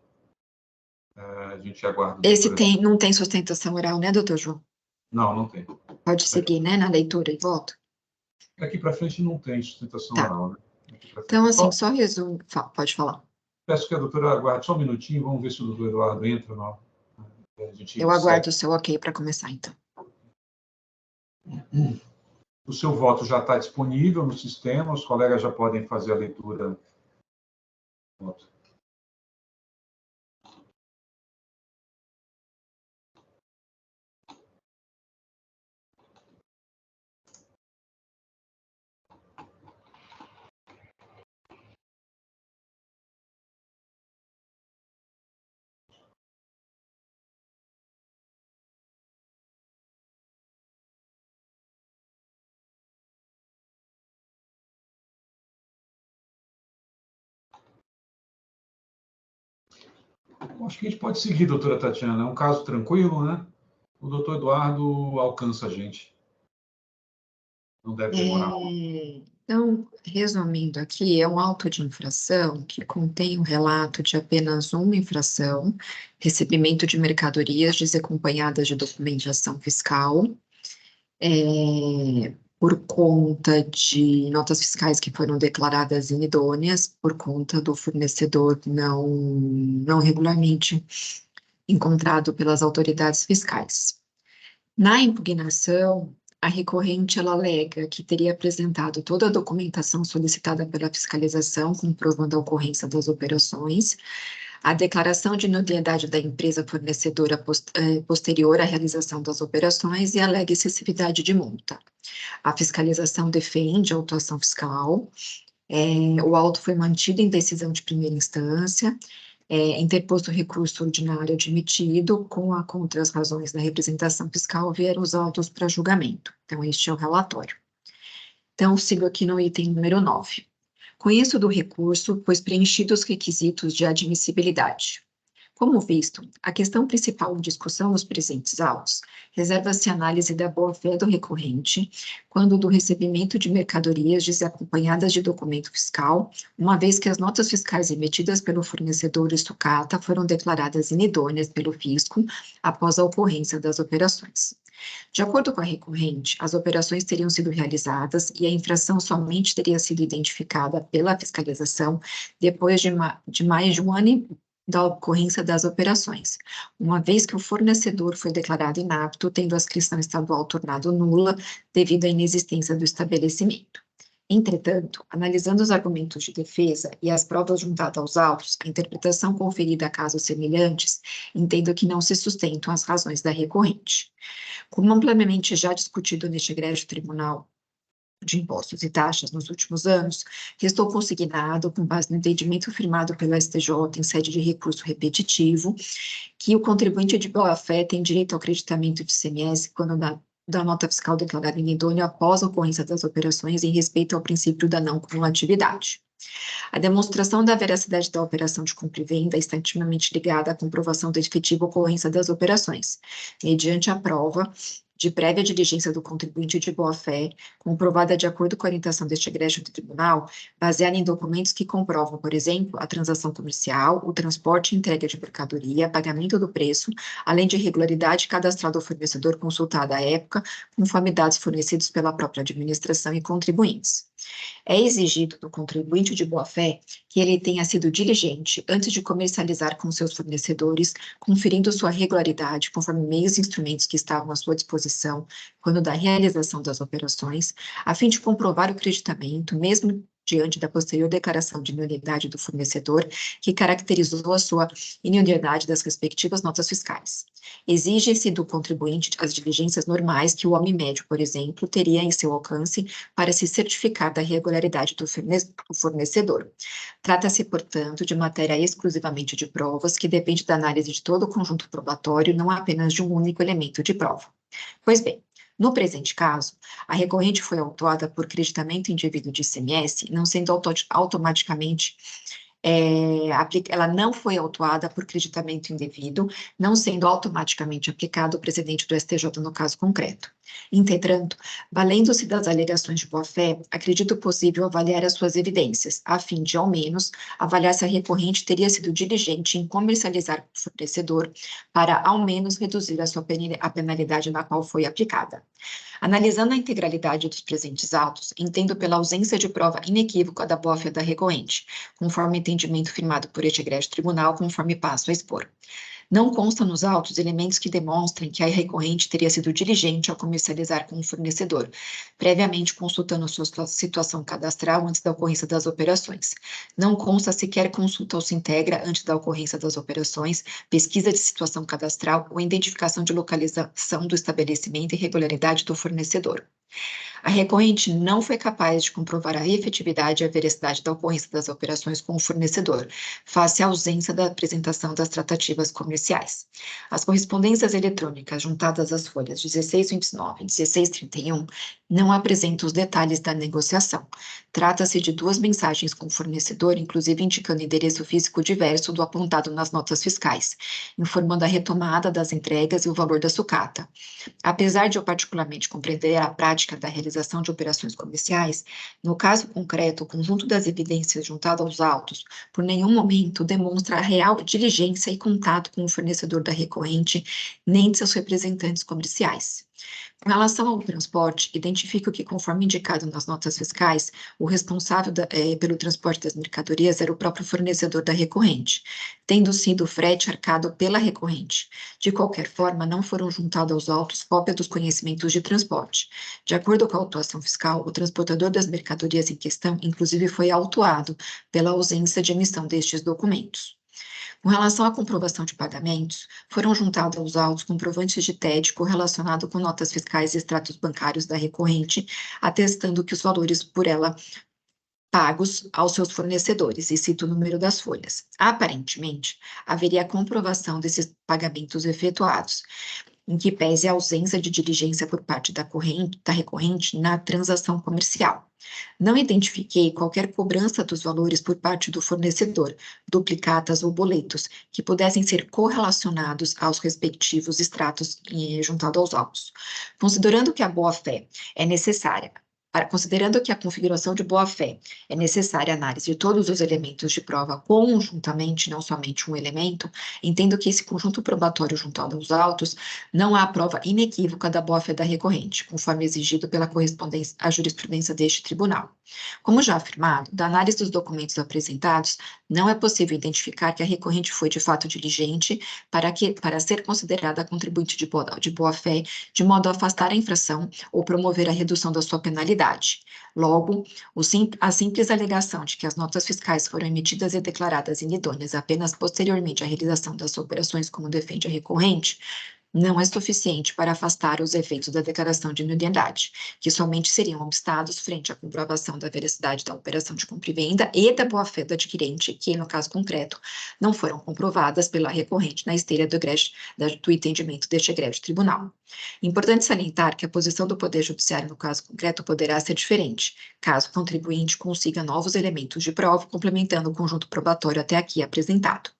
a gente aguarda. Esse não tem sustentação oral, né, doutor João? Não tem. Pode seguir, né, na leitura e voto? Aqui para frente não tem sustentação Tá. oral, né? Então, assim, só resumo. Pode falar. Peço que a doutora aguarde só um minutinho, vamos ver se o doutor Eduardo entra. Eu aguardo o seu ok para começar, então. O seu voto já está disponível no sistema, os colegas já podem fazer a leitura. Acho que a gente pode seguir, doutora Tatiana. É um caso tranquilo, né? O doutor Eduardo alcança a gente. Não deve demorar. Então, resumindo aqui, é um auto de infração que contém um relato de apenas uma infração, recebimento de mercadorias desacompanhadas de documentação fiscal, por conta de notas fiscais que foram declaradas inidôneas, por conta do fornecedor não regularmente encontrado pelas autoridades fiscais. Na impugnação, a recorrente ela alega que teria apresentado toda a documentação solicitada pela fiscalização, comprovando a ocorrência das operações, a declaração de nulidade da empresa fornecedora posterior à realização das operações e alega excessividade de multa. A fiscalização defende a autuação fiscal, o auto foi mantido em decisão de primeira instância, interposto recurso ordinário admitido, contra as razões da representação fiscal, vieram os autos para julgamento. Então, este é o relatório. Então, sigo aqui no item número 9. Conheço do recurso, pois preenchido os requisitos de admissibilidade. Como visto, a questão principal em discussão nos presentes autos reserva-se a análise da boa-fé do recorrente quando do recebimento de mercadorias desacompanhadas de documento fiscal, uma vez que as notas fiscais emitidas pelo fornecedor sucata foram declaradas inidôneas pelo fisco após a ocorrência das operações. De acordo com a recorrente, as operações teriam sido realizadas e a infração somente teria sido identificada pela fiscalização depois de mais de um ano da ocorrência das operações, uma vez que o fornecedor foi declarado inapto, tendo a adscrição estadual tornado nula devido à inexistência do estabelecimento. Entretanto, analisando os argumentos de defesa e as provas juntadas aos autos, a interpretação conferida a casos semelhantes, entendo que não se sustentam as razões da recorrente. Como amplamente já discutido neste egrégio tribunal de impostos e taxas nos últimos anos, restou consignado, com base no entendimento firmado pelo STJ em sede de recurso repetitivo, que o contribuinte de boa-fé tem direito ao acreditamento de ICMS quando da nota fiscal declarada inidônea após a ocorrência das operações em respeito ao princípio da não cumulatividade. A demonstração da veracidade da operação de compra e venda está intimamente ligada à comprovação da efetiva ocorrência das operações, mediante a prova de prévia diligência do contribuinte de boa-fé, comprovada de acordo com a orientação deste egrégio do tribunal, baseada em documentos que comprovam, por exemplo, a transação comercial, o transporte e entrega de mercadoria, pagamento do preço, além de irregularidade cadastrada ao fornecedor consultado à época, conforme dados fornecidos pela própria administração e contribuintes. É exigido do contribuinte de boa-fé que ele tenha sido diligente antes de comercializar com seus fornecedores, conferindo sua regularidade conforme meios e instrumentos que estavam à sua disposição quando da realização das operações, a fim de comprovar o creditamento, mesmo diante da posterior declaração de idoneidade do fornecedor, que caracterizou a sua idoneidade das respectivas notas fiscais. Exige-se do contribuinte as diligências normais que o homem médio, por exemplo, teria em seu alcance para se certificar da regularidade do fornecedor. Trata-se, portanto, de matéria exclusivamente de provas que depende da análise de todo o conjunto probatório, não apenas de um único elemento de prova. Pois bem, no presente caso, a recorrente foi autuada por creditamento indevido de ICMS, não sendo automaticamente ela não foi autuada por creditamento indevido, não sendo automaticamente aplicado o precedente do STJ no caso concreto. Entretanto, valendo-se das alegações de boa-fé, acredito possível avaliar as suas evidências, a fim de, ao menos, avaliar se a recorrente teria sido diligente em comercializar com o fornecedor para, ao menos, reduzir a penalidade na qual foi aplicada. Analisando a integralidade dos presentes autos, entendo pela ausência de prova inequívoca da boa-fé da recorrente, conforme entendimento firmado por este egrégio tribunal, conforme passo a expor. Não consta nos autos elementos que demonstrem que a recorrente teria sido diligente ao comercializar com o fornecedor, previamente consultando sua situação cadastral antes da ocorrência das operações. Não consta sequer consulta ao Sintegra antes da ocorrência das operações, pesquisa de situação cadastral ou identificação de localização do estabelecimento e regularidade do fornecedor. A recorrente não foi capaz de comprovar a efetividade e a veracidade da ocorrência das operações com o fornecedor, face à ausência da apresentação das tratativas comerciais. As correspondências eletrônicas juntadas às folhas 1629 e 1631 não apresentam os detalhes da negociação. Trata-se de 2 mensagens com o fornecedor, inclusive indicando endereço físico diverso do apontado nas notas fiscais, informando a retomada das entregas e o valor da sucata. Apesar de eu particularmente compreender a prática da realização de operações comerciais, no caso concreto, o conjunto das evidências juntado aos autos, por nenhum momento demonstra a real diligência e contato com o fornecedor da recorrente, nem de seus representantes comerciais. Com relação ao transporte, identifico que, conforme indicado nas notas fiscais, o responsável pelo transporte das mercadorias era o próprio fornecedor da recorrente, tendo sido o frete arcado pela recorrente. De qualquer forma, não foram juntados aos autos cópia dos conhecimentos de transporte. De acordo com a autuação fiscal, o transportador das mercadorias em questão, inclusive, foi autuado pela ausência de emissão destes documentos. Com relação à comprovação de pagamentos, foram juntados aos autos comprovantes de TED correlacionado com notas fiscais e extratos bancários da recorrente, atestando que os valores por ela pagos aos seus fornecedores, e cito o número das folhas. Aparentemente, haveria comprovação desses pagamentos efetuados, em que pese a ausência de diligência por parte da recorrente na transação comercial. Não identifiquei qualquer cobrança dos valores por parte do fornecedor, duplicatas ou boletos, que pudessem ser correlacionados aos respectivos extratos juntados aos autos. Considerando que a boa-fé é necessária, considerando que a configuração de boa-fé é necessária a análise de todos os elementos de prova conjuntamente, não somente um elemento, entendo que esse conjunto probatório juntado aos autos não há prova inequívoca da boa-fé da recorrente, conforme exigido pela correspondência à jurisprudência deste tribunal. Como já afirmado, da análise dos documentos apresentados, não é possível identificar que a recorrente foi de fato diligente para ser considerada contribuinte de boa-fé, de modo a afastar a infração ou promover a redução da sua penalidade. Logo, a simples alegação de que as notas fiscais foram emitidas e declaradas inidôneas apenas posteriormente à realização das operações, como defende a recorrente, não é suficiente para afastar os efeitos da declaração de nulidade, que somente seriam obstados frente à comprovação da veracidade da operação de compra e venda e da boa-fé do adquirente, que, no caso concreto, não foram comprovadas pela recorrente na esteira do entendimento deste egrégio tribunal. Importante salientar que a posição do Poder Judiciário no caso concreto poderá ser diferente, caso o contribuinte consiga novos elementos de prova, complementando o conjunto probatório até aqui apresentado.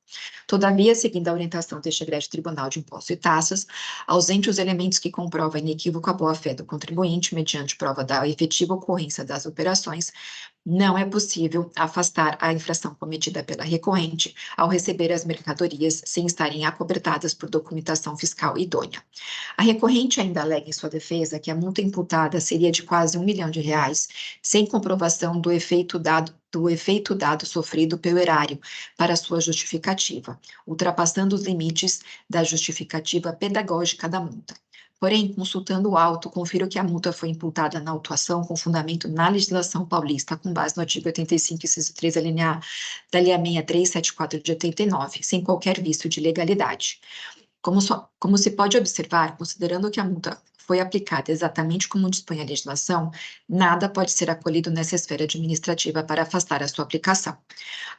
Todavia, seguindo a orientação deste egrégio Tribunal de Impostos e Taxas, ausente os elementos que comprovam a inequívoca boa-fé do contribuinte mediante prova da efetiva ocorrência das operações, não é possível afastar a infração cometida pela recorrente ao receber as mercadorias sem estarem acobertadas por documentação fiscal idônea. A recorrente ainda alega em sua defesa que a multa imputada seria de quase R$1 milhão, sem comprovação do efeito dado sofrido pelo erário para sua justificativa, ultrapassando os limites da justificativa pedagógica da multa. Porém, consultando o auto, confiro que a multa foi imputada na autuação com fundamento na legislação paulista, com base no artigo 85, inciso 3, da linha 6374 de 89, sem qualquer vício de legalidade. Como se pode observar, considerando que a multa foi aplicada exatamente como dispõe a legislação, nada pode ser acolhido nessa esfera administrativa para afastar a sua aplicação.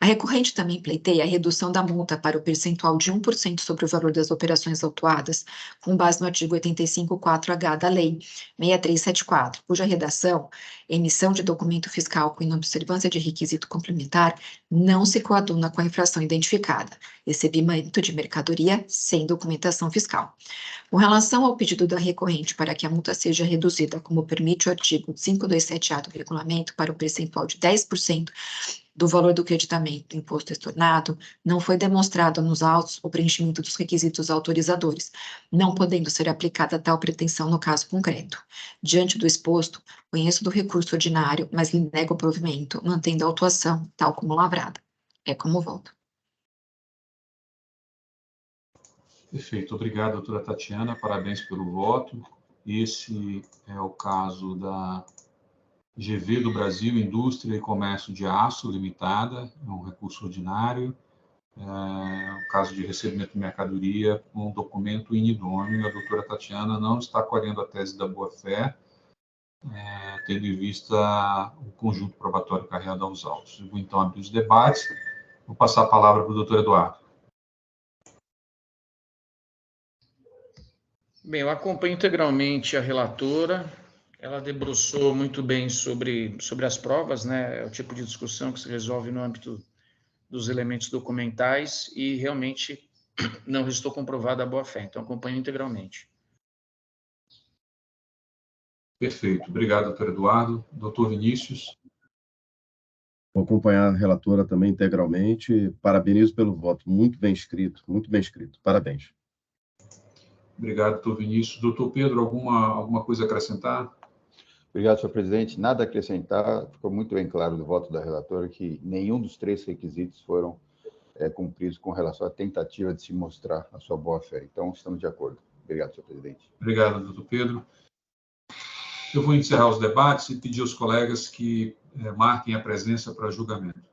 A recorrente também pleiteia a redução da multa para o percentual de 1% sobre o valor das operações autuadas, com base no artigo 85.4h da Lei 6374, cuja redação, emissão de documento fiscal com inobservância de requisito complementar, não se coaduna com a infração identificada, recebimento de mercadoria sem documentação fiscal. Com relação ao pedido da recorrente para que a multa seja reduzida, como permite o artigo 527A do regulamento, para o percentual de 10% do valor do creditamento do imposto estornado, não foi demonstrado nos autos o preenchimento dos requisitos autorizadores, não podendo ser aplicada tal pretensão no caso concreto. Diante do exposto, conheço do recurso ordinário, mas lhe nego o provimento, mantendo a autuação tal como lavrada. É como voto. Perfeito. Obrigado, doutora Tatiana. Parabéns pelo voto. Esse é o caso da GV do Brasil, Indústria e Comércio de Aço Limitada, é um recurso ordinário, o caso de recebimento de mercadoria com documento inidôneo. A doutora Tatiana não está acolhendo a tese da boa-fé, tendo em vista o conjunto probatório carregado aos autos. Eu vou então abrir os debates. Vou passar a palavra para o doutor Eduardo. Bem, eu acompanho integralmente a relatora. Ela debruçou muito bem sobre as provas, né? É o tipo de discussão que se resolve no âmbito dos elementos documentais e realmente não restou comprovada a boa-fé. Então, acompanho integralmente. Perfeito. Obrigado, doutor Eduardo. Doutor Vinícius. Vou acompanhar a relatora também integralmente. Parabenizo pelo voto. Muito bem escrito, muito bem escrito. Parabéns. Obrigado, doutor Vinícius. Doutor Pedro, alguma coisa a acrescentar? Obrigado, senhor presidente. Nada a acrescentar. Ficou muito bem claro do voto da relatora que nenhum dos 3 requisitos foram cumpridos com relação à tentativa de se mostrar a sua boa-fé. Então, estamos de acordo. Obrigado, senhor presidente. Obrigado, doutor Pedro. Eu vou encerrar os debates e pedir aos colegas que marquem a presença para julgamento.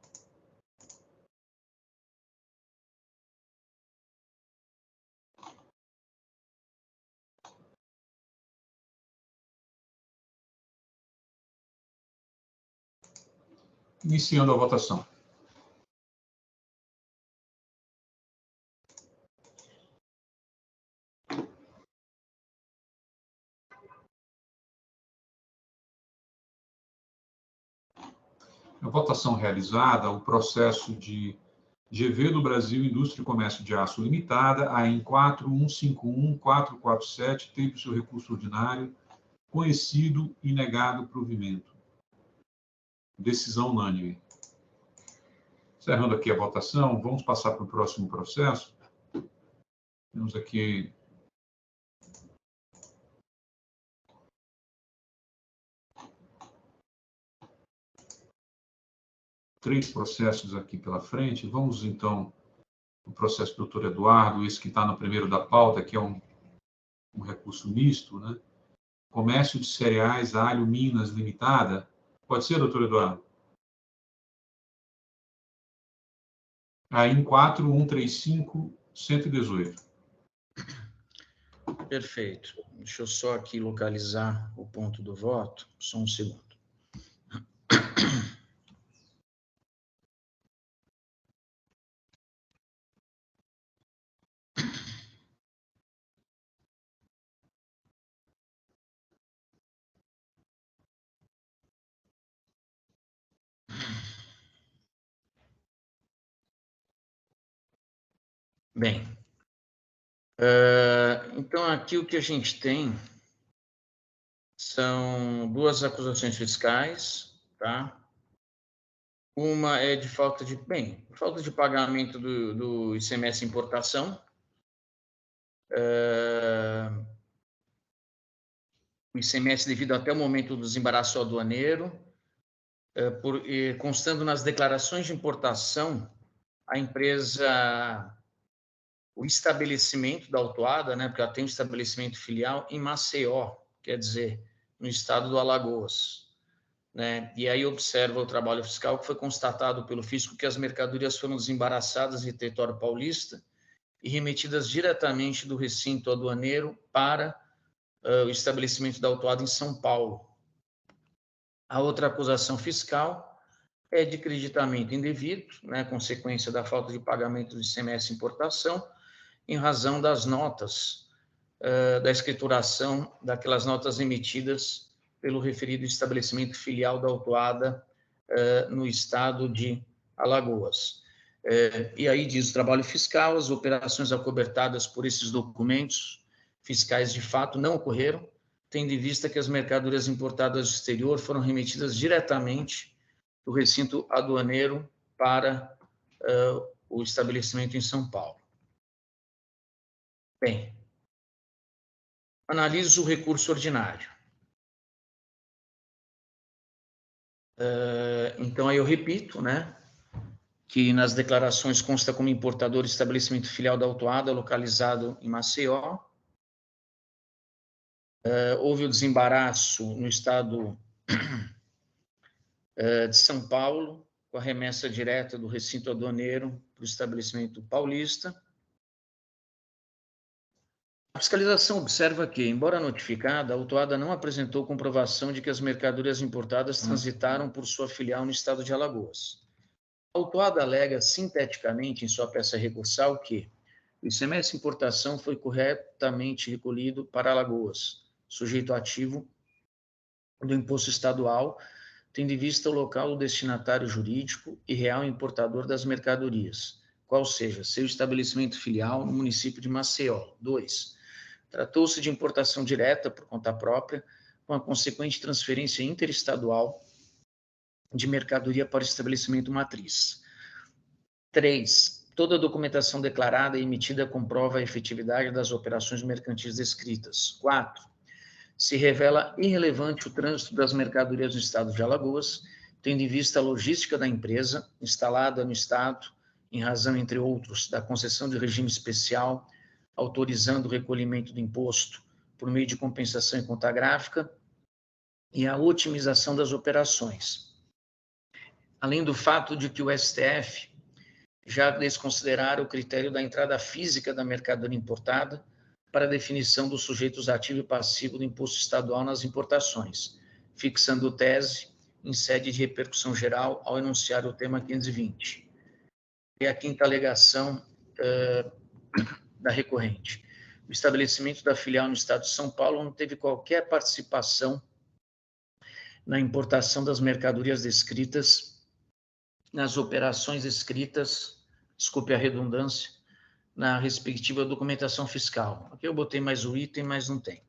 Iniciando a votação. A votação realizada, o processo de GV do Brasil, Indústria e Comércio de Aço Limitada, AIM 4151447, teve o seu recurso ordinário conhecido e negado provimento. Decisão unânime. Encerrando aqui a votação, vamos passar para o próximo processo. Temos aqui três processos aqui pela frente. Vamos, então, o processo do doutor Eduardo, esse que está no primeiro da pauta, que é um recurso misto, né? Comércio de Cereais Alho Minas Limitada. Pode ser, doutor Eduardo? AIM 4135118. Perfeito. Deixa eu só aqui localizar o ponto do voto. Só um segundo. Bem, então aqui o que a gente tem são 2 acusações fiscais, tá? Uma é de falta de pagamento do ICMS importação. O ICMS devido até o momento do desembaraço aduaneiro, constando nas declarações de importação, a empresa o estabelecimento da autuada, né, porque ela tem um estabelecimento filial em Maceió, quer dizer, no estado do Alagoas, né? E aí observa o trabalho fiscal que foi constatado pelo fisco que as mercadorias foram desembaraçadas em território paulista e remetidas diretamente do recinto aduaneiro para o estabelecimento da autuada em São Paulo. A outra acusação fiscal é de creditamento indevido, né, consequência da falta de pagamento do ICMS importação, em razão das notas, da escrituração daquelas notas emitidas pelo referido estabelecimento filial da autuada no estado de Alagoas. E aí diz o trabalho fiscal, as operações acobertadas por esses documentos fiscais de fato não ocorreram, tendo em vista que as mercadorias importadas do exterior foram remetidas diretamente do recinto aduaneiro para o estabelecimento em São Paulo. Bem, analiso o recurso ordinário. Então, aí eu repito, né, que nas declarações consta como importador estabelecimento filial da autuada localizado em Maceió. Houve o desembaraço no estado de São Paulo, com a remessa direta do recinto aduaneiro para o estabelecimento paulista. A fiscalização observa que, embora notificada, a autuada não apresentou comprovação de que as mercadorias importadas transitaram por sua filial no estado de Alagoas. A autuada alega sinteticamente em sua peça recursal que o ICMS importação foi corretamente recolhido para Alagoas, sujeito ativo do imposto estadual, tendo em vista o local do destinatário jurídico e real importador das mercadorias, qual seja seu estabelecimento filial no município de Maceió. 2. Tratou-se de importação direta por conta própria, com a consequente transferência interestadual de mercadoria para o estabelecimento matriz. 3. Toda a documentação declarada e emitida comprova a efetividade das operações mercantis descritas. 4. Se revela irrelevante o trânsito das mercadorias no estado de Alagoas, tendo em vista a logística da empresa, instalada no estado, em razão, entre outros, da concessão de regime especial, autorizando o recolhimento do imposto por meio de compensação em conta gráfica e a otimização das operações. Além do fato de que o STF já desconsiderara o critério da entrada física da mercadoria importada para a definição dos sujeitos ativo e passivo do imposto estadual nas importações, fixando tese em sede de repercussão geral ao enunciar o tema 520. E a quinta alegação da recorrente. O estabelecimento da filial no estado de São Paulo não teve qualquer participação na importação das mercadorias descritas nas operações escritas, desculpe a redundância, na respectiva documentação fiscal. Aqui eu botei mais o item, mas não tem.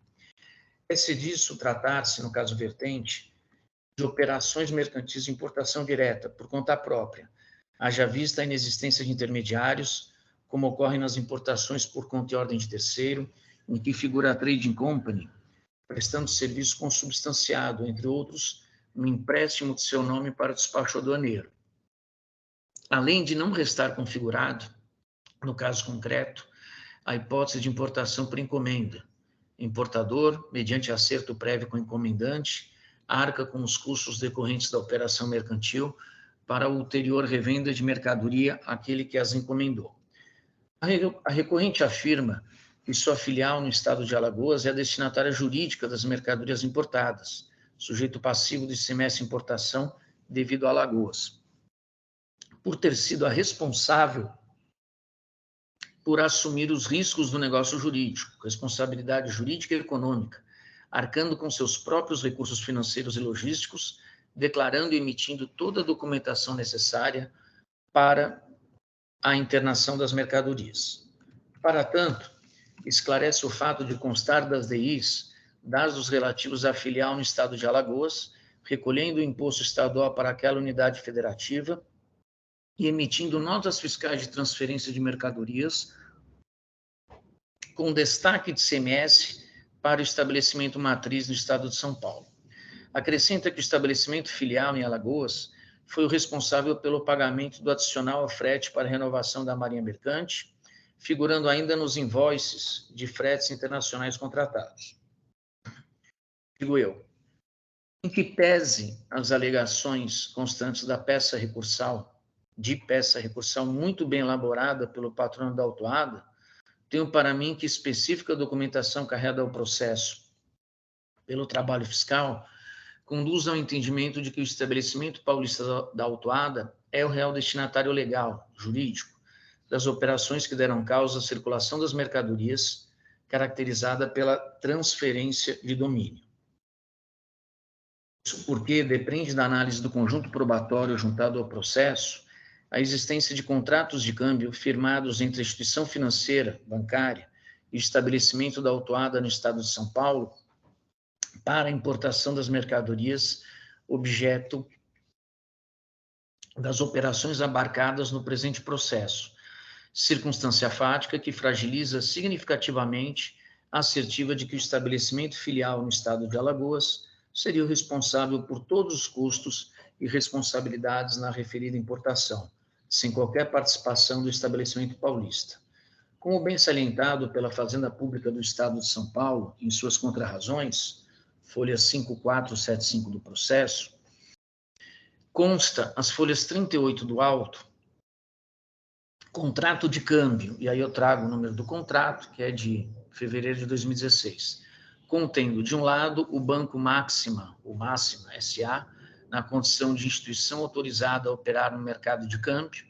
Se disso tratar-se, no caso vertente, de operações mercantis de importação direta, por conta própria, haja vista a inexistência de intermediários, como ocorre nas importações por conta e ordem de terceiro, em que figura a trading company, prestando serviço consubstanciado, entre outros, no empréstimo de seu nome para o despacho aduaneiro. Além de não restar configurado, no caso concreto, a hipótese de importação por encomenda. Importador, mediante acerto prévio com o encomendante, arca com os custos decorrentes da operação mercantil para a ulterior revenda de mercadoria àquele que as encomendou. A recorrente afirma que sua filial no estado de Alagoas é a destinatária jurídica das mercadorias importadas, sujeito passivo do ICMS importação devido a Alagoas, por ter sido a responsável por assumir os riscos do negócio jurídico, responsabilidade jurídica e econômica, arcando com seus próprios recursos financeiros e logísticos, declarando e emitindo toda a documentação necessária para a internação das mercadorias. Para tanto, esclarece o fato de constar das DIs dados relativos à filial no estado de Alagoas, recolhendo o imposto estadual para aquela unidade federativa e emitindo notas fiscais de transferência de mercadorias com destaque de ICMS para o estabelecimento matriz no estado de São Paulo. Acrescenta que o estabelecimento filial em Alagoas foi o responsável pelo pagamento do adicional ao frete para a renovação da Marinha Mercante, figurando ainda nos invoices de fretes internacionais contratados. Digo eu, em que pese as alegações constantes da peça recursal, muito bem elaborada pelo patrono da autuada, tenho para mim que específica documentação carregada ao processo pelo trabalho fiscal conduz ao entendimento de que o estabelecimento paulista da autuada é o real destinatário legal, jurídico, das operações que deram causa à circulação das mercadorias, caracterizada pela transferência de domínio. Isso porque depende da análise do conjunto probatório juntado ao processo a existência de contratos de câmbio firmados entre a instituição financeira, bancária e estabelecimento da autuada no estado de São Paulo para a importação das mercadorias objeto das operações abarcadas no presente processo, circunstância fática que fragiliza significativamente a assertiva de que o estabelecimento filial no estado de Alagoas seria o responsável por todos os custos e responsabilidades na referida importação, sem qualquer participação do estabelecimento paulista. Como bem salientado pela Fazenda Pública do Estado de São Paulo, em suas contrarrazões, folhas 5475 do processo, consta as folhas 38 do auto, contrato de câmbio, e aí eu trago o número do contrato, que é de fevereiro de 2016, contendo, de um lado, o Banco Máxima, o Máxima S.A., na condição de instituição autorizada a operar no mercado de câmbio,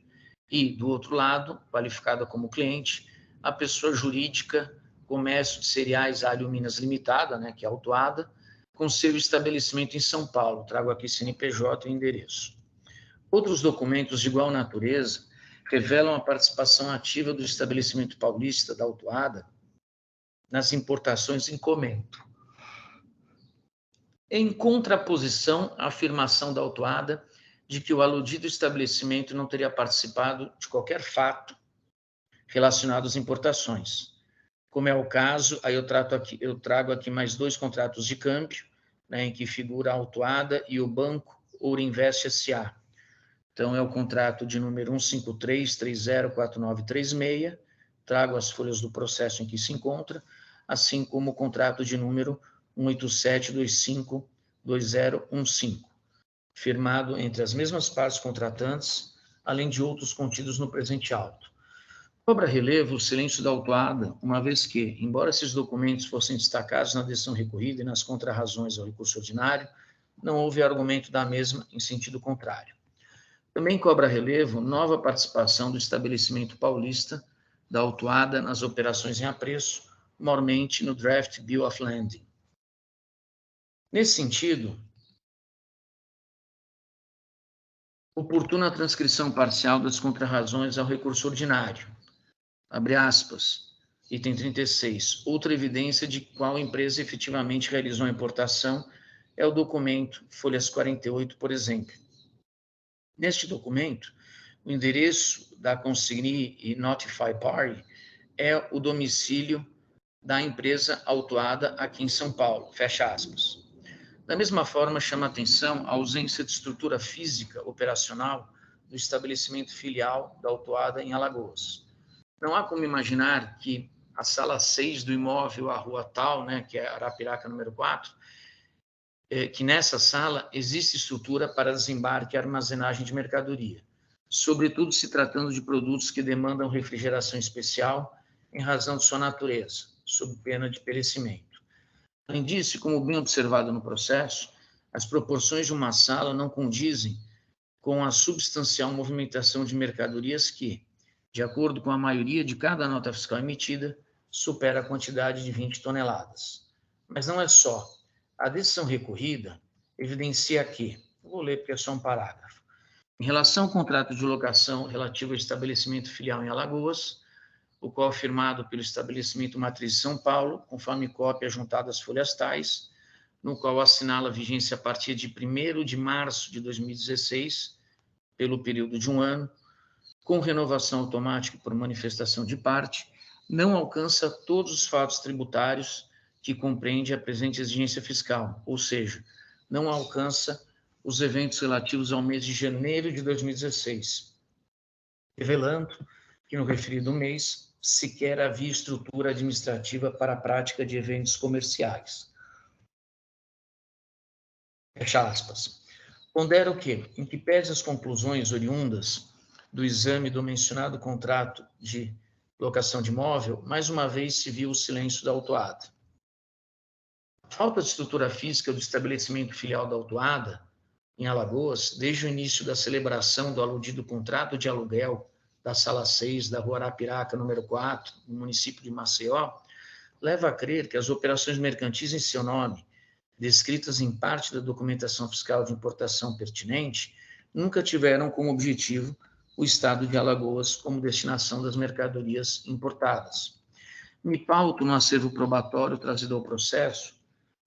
e, do outro lado, qualificada como cliente, a pessoa jurídica Comércio de Cereais Alho Minas Limitada, né, que é autuada, com seu estabelecimento em São Paulo. Trago aqui CNPJ e endereço. Outros documentos de igual natureza revelam a participação ativa do estabelecimento paulista da autuada nas importações em comento. Em contraposição à afirmação da autuada de que o aludido estabelecimento não teria participado de qualquer fato relacionado às importações. Como é o caso, aí eu trago aqui mais 2 contratos de câmbio, né, em que figura a autuada e o Banco Ourinvest S.A. Então, é o contrato de número 153304936, trago as folhas do processo em que se encontra, assim como o contrato de número 187252015, firmado entre as mesmas partes contratantes, além de outros contidos no presente auto. Cobra relevo o silêncio da autuada, uma vez que, embora esses documentos fossem destacados na decisão recorrida e nas contrarrazões ao recurso ordinário, não houve argumento da mesma em sentido contrário. Também cobra relevo nova participação do estabelecimento paulista da autuada nas operações em apreço, mormente no Draft Bill of Landing. Nesse sentido, oportuna transcrição parcial das contrarrazões ao recurso ordinário. Abre aspas, item 36. Outra evidência de qual empresa efetivamente realizou a importação é o documento, folhas 48, por exemplo. Neste documento, o endereço da consignee e notify party é o domicílio da empresa autuada aqui em São Paulo, fecha aspas. Da mesma forma, chama a atenção a ausência de estrutura física operacional do estabelecimento filial da autuada em Alagoas. Não há como imaginar que a sala 6 do imóvel, a rua tal, né, que é Arapiraca número 4, que nessa sala existe estrutura para desembarque e armazenagem de mercadoria, sobretudo se tratando de produtos que demandam refrigeração especial em razão de sua natureza, sob pena de perecimento. Além disso, como bem observado no processo, as proporções de uma sala não condizem com a substancial movimentação de mercadorias que, de acordo com a maioria de cada nota fiscal emitida, supera a quantidade de 20 toneladas. Mas não é só. A decisão recorrida evidencia que, vou ler porque é só um parágrafo, em relação ao contrato de locação relativo ao estabelecimento filial em Alagoas, o qual firmado pelo estabelecimento matriz de São Paulo, conforme cópia juntada às folhas tais, no qual assinala a vigência a partir de 1º de março de 2016, pelo período de 1 ano, com renovação automática por manifestação de parte, não alcança todos os fatos tributários que compreende a presente exigência fiscal, ou seja, não alcança os eventos relativos ao mês de janeiro de 2016, revelando que no referido mês sequer havia estrutura administrativa para a prática de eventos comerciais. Fecha aspas. Pondero que, em que pese as conclusões oriundas do exame do mencionado contrato de locação de imóvel, mais uma vez se viu o silêncio da autuada. A falta de estrutura física do estabelecimento filial da autuada, em Alagoas, desde o início da celebração do aludido contrato de aluguel da Sala 6 da Rua Arapiraca, número 4, no município de Maceió, leva a crer que as operações mercantis em seu nome, descritas em parte da documentação fiscal de importação pertinente, nunca tiveram como objetivo o Estado de Alagoas como destinação das mercadorias importadas. Me pauto no acervo probatório trazido ao processo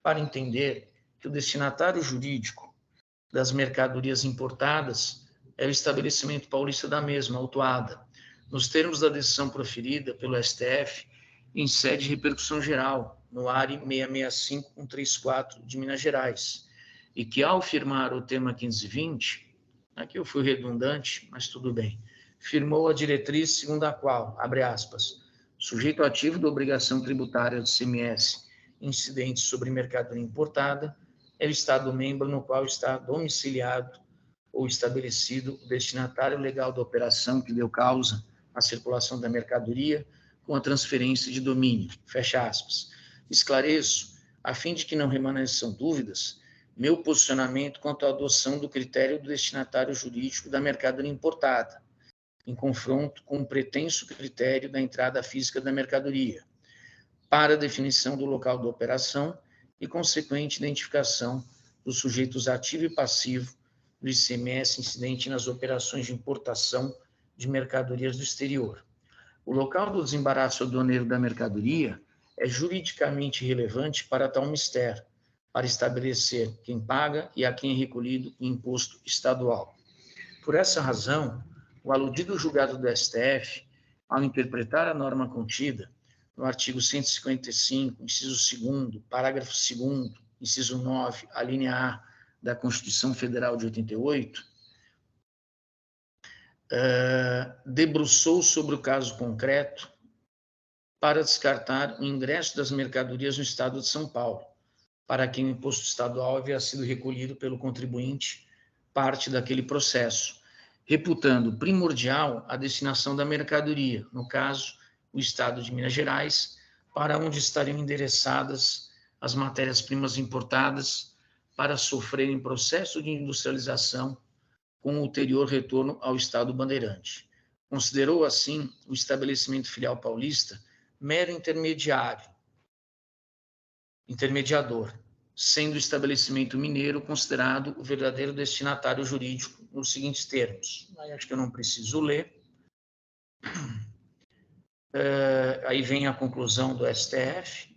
para entender que o destinatário jurídico das mercadorias importadas é o estabelecimento paulista da mesma, autuada, nos termos da decisão proferida pelo STF em sede de repercussão geral, no ARI 665-134 de Minas Gerais, e que, ao firmar o tema 1520, aqui eu fui redundante, mas tudo bem, firmou a diretriz segundo a qual, abre aspas, sujeito ativo da obrigação tributária do CMS incidente sobre mercadoria importada é o Estado-membro no qual está domiciliado ou estabelecido o destinatário legal da operação que deu causa à circulação da mercadoria com a transferência de domínio, fecha aspas. Esclareço, a fim de que não remanesçam dúvidas, meu posicionamento quanto à adoção do critério do destinatário jurídico da mercadoria importada, em confronto com o pretenso critério da entrada física da mercadoria, para a definição do local da operação e consequente identificação dos sujeitos ativo e passivo do ICMS incidente nas operações de importação de mercadorias do exterior. O local do desembaraço aduaneiro da mercadoria é juridicamente relevante para tal mistério, para estabelecer quem paga e a quem é recolhido o imposto estadual. Por essa razão, o aludido julgado do STF, ao interpretar a norma contida no artigo 155, inciso 2º, parágrafo 2º, inciso 9, a linha A da Constituição Federal de 88, debruçou sobre o caso concreto para descartar o ingresso das mercadorias no Estado de São Paulo, para quem o imposto estadual havia sido recolhido pelo contribuinte parte daquele processo, reputando primordial a destinação da mercadoria, no caso, o Estado de Minas Gerais, para onde estariam endereçadas as matérias-primas importadas para sofrerem processo de industrialização com ulterior retorno ao Estado bandeirante. Considerou, assim, o estabelecimento filial paulista mero intermediador, sendo o estabelecimento mineiro considerado o verdadeiro destinatário jurídico nos seguintes termos. Aí acho que eu não preciso ler. Aí vem a conclusão do STF.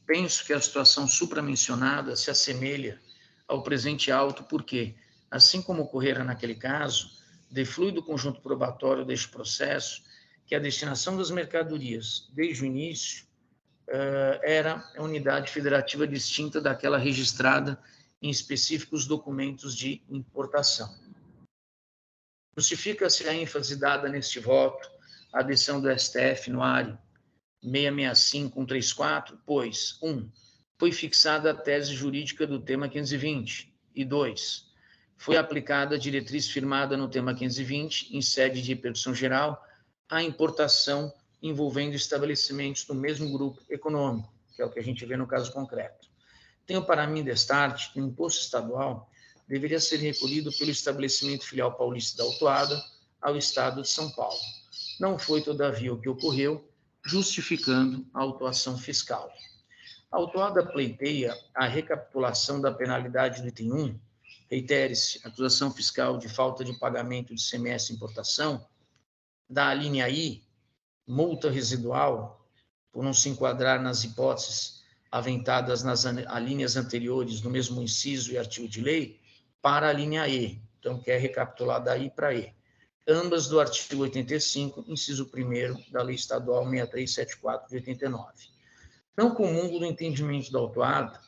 Penso que a situação supramencionada se assemelha ao presente auto porque, assim como ocorrera naquele caso, deflui do conjunto probatório deste processo que a destinação das mercadorias, desde o início, era a unidade federativa distinta daquela registrada em específicos documentos de importação. Justifica-se a ênfase dada neste voto à decisão do STF no ARI 665-134, pois, 1. Foi fixada a tese jurídica do tema 520, e 2. Foi aplicada a diretriz firmada no tema 520, em sede de repercussão geral, à importação envolvendo estabelecimentos do mesmo grupo econômico, que é o que a gente vê no caso concreto. Tenho para mim destarte que o imposto estadual deveria ser recolhido pelo estabelecimento filial paulista da autuada ao Estado de São Paulo. Não foi, todavia, o que ocorreu, justificando a autuação fiscal. A autuada pleiteia a recapitulação da penalidade do item 1, reitere-se, acusação fiscal de falta de pagamento de ICMS importação, da linha I, multa residual, por não se enquadrar nas hipóteses aventadas nas alíneas anteriores do mesmo inciso e artigo de lei, para a linha E. Então, quer recapitular da I para E. Ambas do artigo 85, inciso 1º da Lei Estadual 6374 de 89. Não comungo do entendimento da autuada,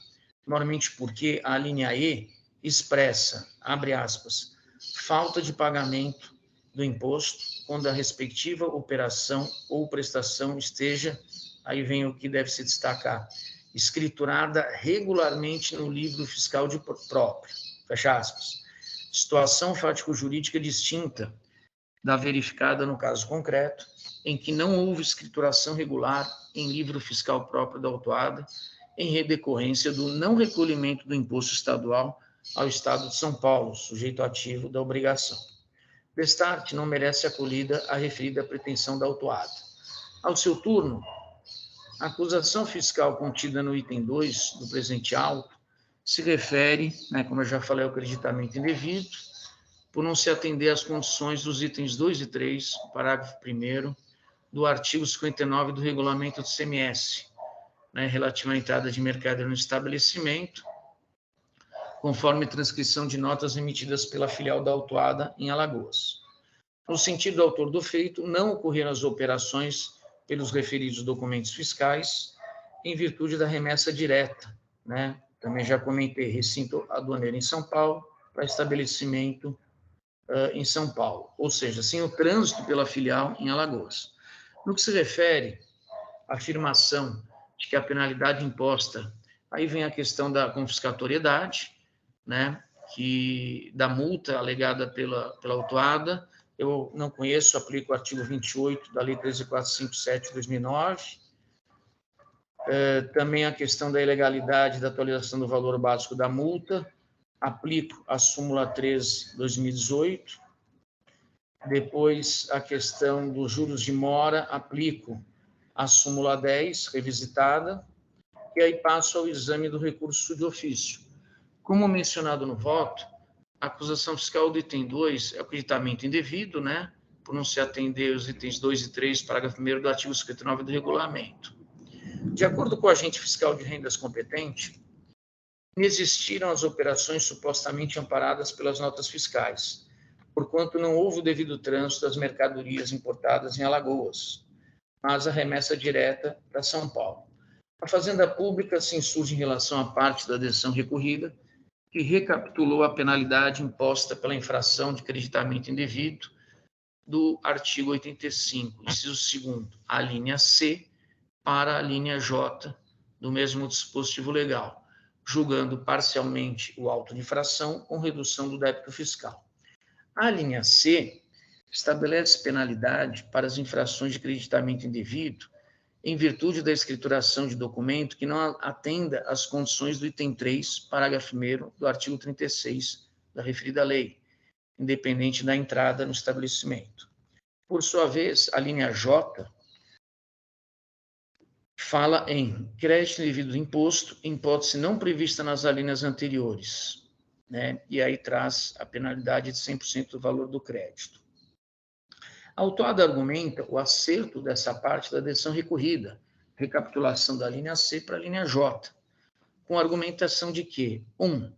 normalmente porque a linha E expressa, abre aspas, falta de pagamento do imposto quando a respectiva operação ou prestação esteja, aí vem o que deve se destacar, escriturada regularmente no livro fiscal próprio, fecha aspas. Situação fático-jurídica distinta da verificada no caso concreto, em que não houve escrituração regular em livro fiscal próprio da autuada, em decorrência do não recolhimento do imposto estadual ao Estado de São Paulo, sujeito ativo da obrigação. Destarte não merece acolhida a referida pretensão da autuada. Ao seu turno, a acusação fiscal contida no item 2 do presente auto se refere, como eu já falei, ao creditamento indevido, por não se atender às condições dos itens 2 e 3, parágrafo 1º, do artigo 59 do regulamento do CMS, relativo à entrada de mercadoria no estabelecimento, conforme transcrição de notas emitidas pela filial da autuada em Alagoas. No sentido do autor do feito, não ocorreram as operações pelos referidos documentos fiscais em virtude da remessa direta, Também já comentei, recinto aduaneiro em São Paulo, para estabelecimento em São Paulo, ou seja, sem o trânsito pela filial em Alagoas. No que se refere à afirmação de que a penalidade imposta, aí vem a questão da confiscatoriedade, que da multa alegada pela autuada, eu não conheço, aplico o artigo 28 da Lei 13.457 de 2009, também a questão da ilegalidade da atualização do valor básico da multa, aplico a súmula 13 de 2018, depois a questão dos juros de mora, aplico a súmula 10, revisitada, e aí passo ao exame do recurso de ofício. Como mencionado no voto, a acusação fiscal do item 2 é o creditamento indevido, por não se atender os itens 2 e 3, parágrafo 1º do artigo 59 do regulamento. De acordo com o agente fiscal de rendas competente, existiram as operações supostamente amparadas pelas notas fiscais, porquanto não houve o devido trânsito das mercadorias importadas em Alagoas, mas a remessa direta para São Paulo. A Fazenda Pública se insurge em relação à parte da decisão recorrida, que recapitulou a penalidade imposta pela infração de creditamento indevido do artigo 85, inciso 2º, a linha C para a linha J do mesmo dispositivo legal, julgando parcialmente o auto de infração com redução do débito fiscal. A linha C estabelece penalidade para as infrações de creditamento indevido em virtude da escrituração de documento que não atenda às condições do item 3, parágrafo 1º do artigo 36 da referida lei, independente da entrada no estabelecimento. Por sua vez, a linha J fala em crédito indevido do imposto, em hipótese não prevista nas alíneas anteriores, e aí traz a penalidade de 100% do valor do crédito. A autuada argumenta o acerto dessa parte da decisão recorrida, recapitulação da linha C para a linha J, com a argumentação de que, 1.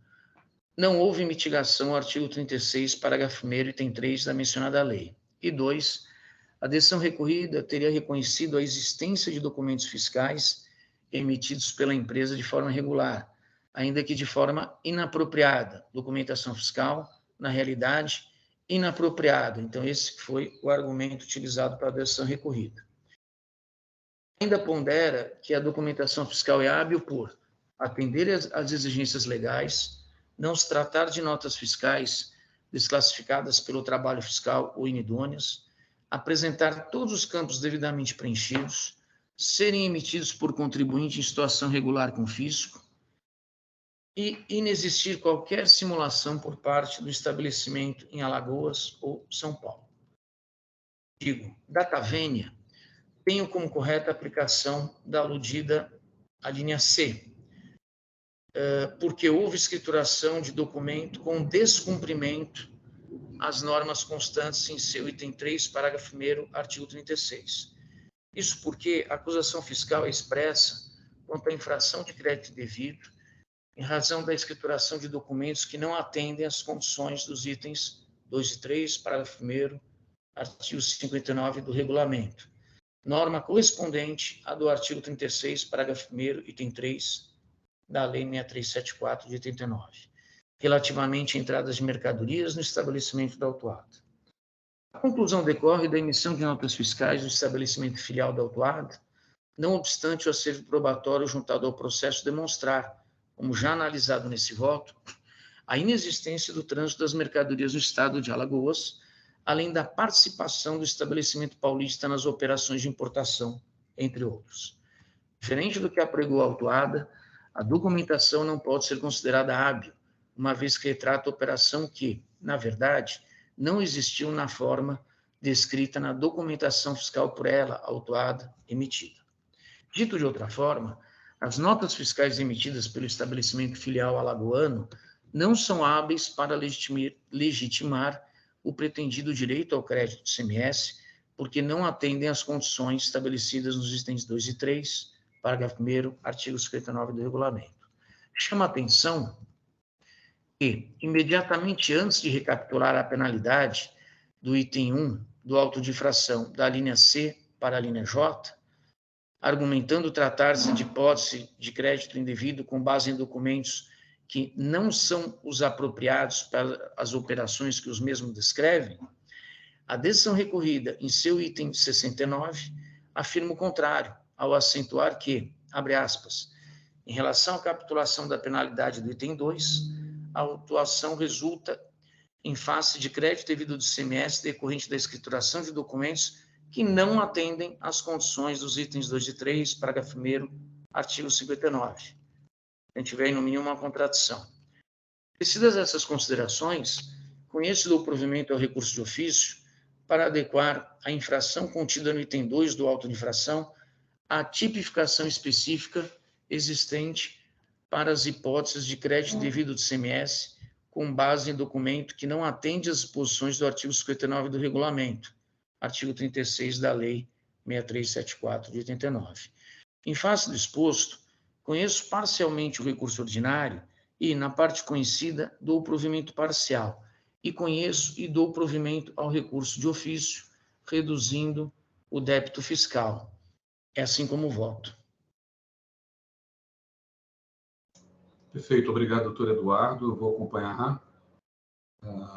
Não houve mitigação ao artigo 36, parágrafo 1º, item 3 da mencionada lei, e 2. A decisão recorrida teria reconhecido a existência de documentos fiscais emitidos pela empresa de forma regular, ainda que de forma inapropriada. Documentação fiscal, na realidade, inapropriada. Então, esse foi o argumento utilizado para a decisão recorrida. Ainda pondera que a documentação fiscal é hábil por atender às exigências legais, não se tratar de notas fiscais desclassificadas pelo trabalho fiscal ou inidôneas, apresentar todos os campos devidamente preenchidos, serem emitidos por contribuinte em situação regular com fisco, e inexistir qualquer simulação por parte do estabelecimento em Alagoas ou São Paulo. Digo, data vênia, tenho como correta a aplicação da aludida à linha C, porque houve escrituração de documento com descumprimento às normas constantes em seu item 3, parágrafo 1º, artigo 36. Isso porque a acusação fiscal é expressa quanto à infração de crédito devido, em razão da escrituração de documentos que não atendem às condições dos itens 2 e 3, parágrafo 1º, artigo 59 do regulamento. Norma correspondente à do artigo 36, parágrafo 1º, item 3, da Lei 6374 de 89, relativamente a entradas de mercadorias no estabelecimento da autuada. A conclusão decorre da emissão de notas fiscais do estabelecimento filial da autuada, não obstante o acervo probatório juntado ao processo demonstrar, como já analisado nesse voto, a inexistência do trânsito das mercadorias no estado de Alagoas, além da participação do estabelecimento paulista nas operações de importação, entre outros. Diferente do que apregou a autuada, a documentação não pode ser considerada hábil, uma vez que retrata a operação que, na verdade, não existiu na forma descrita na documentação fiscal por ela, autuada, emitida. Dito de outra forma, as notas fiscais emitidas pelo estabelecimento filial alagoano não são hábeis para legitimar o pretendido direito ao crédito do ICMS, porque não atendem às condições estabelecidas nos itens 2 e 3, parágrafo 1º, artigo 59 do regulamento. Chama a atenção que, imediatamente antes de recapitular a penalidade do item 1 do auto de infração da linha C para a linha J, argumentando tratar-se de hipótese de crédito indevido com base em documentos que não são os apropriados para as operações que os mesmos descrevem, a decisão recorrida em seu item 69 afirma o contrário, ao acentuar que, abre aspas, em relação à capitulação da penalidade do item 2, a autuação resulta em face de crédito devido do ICMS decorrente da escrituração de documentos que não atendem às condições dos itens 2 e 3, parágrafo 1º, artigo 59. A gente vê aí, no mínimo, uma contradição. Precisadas essas considerações, conheço o provimento ao recurso de ofício para adequar a infração contida no item 2 do auto de infração à tipificação específica existente para as hipóteses de crédito devido do ICMS com base em documento que não atende às disposições do artigo 59 do regulamento, artigo 36 da Lei 6374 de 89. Em face do exposto, conheço parcialmente o recurso ordinário e, na parte conhecida, dou o provimento parcial, e conheço e dou provimento ao recurso de ofício, reduzindo o débito fiscal. É assim como voto. Perfeito, obrigado, doutor Eduardo. Eu vou acompanhar.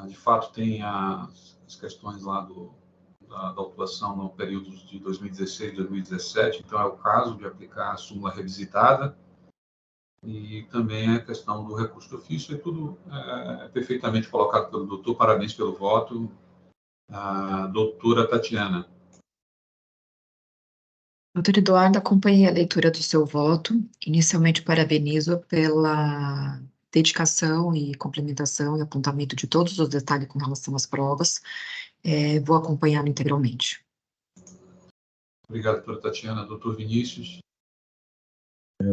De fato, tem as questões lá da autuação no período de 2016 e 2017, então é o caso de aplicar a súmula revisitada, e também a questão do recurso de ofício, é tudo perfeitamente colocado pelo doutor. Parabéns pelo voto. Doutora Tatiana. Doutor Eduardo, acompanhei a leitura do seu voto. Inicialmente, parabenizo pela dedicação e complementação e apontamento de todos os detalhes com relação às provas. Vou acompanhá-lo integralmente. Obrigado, doutora Tatiana. Doutor Vinícius.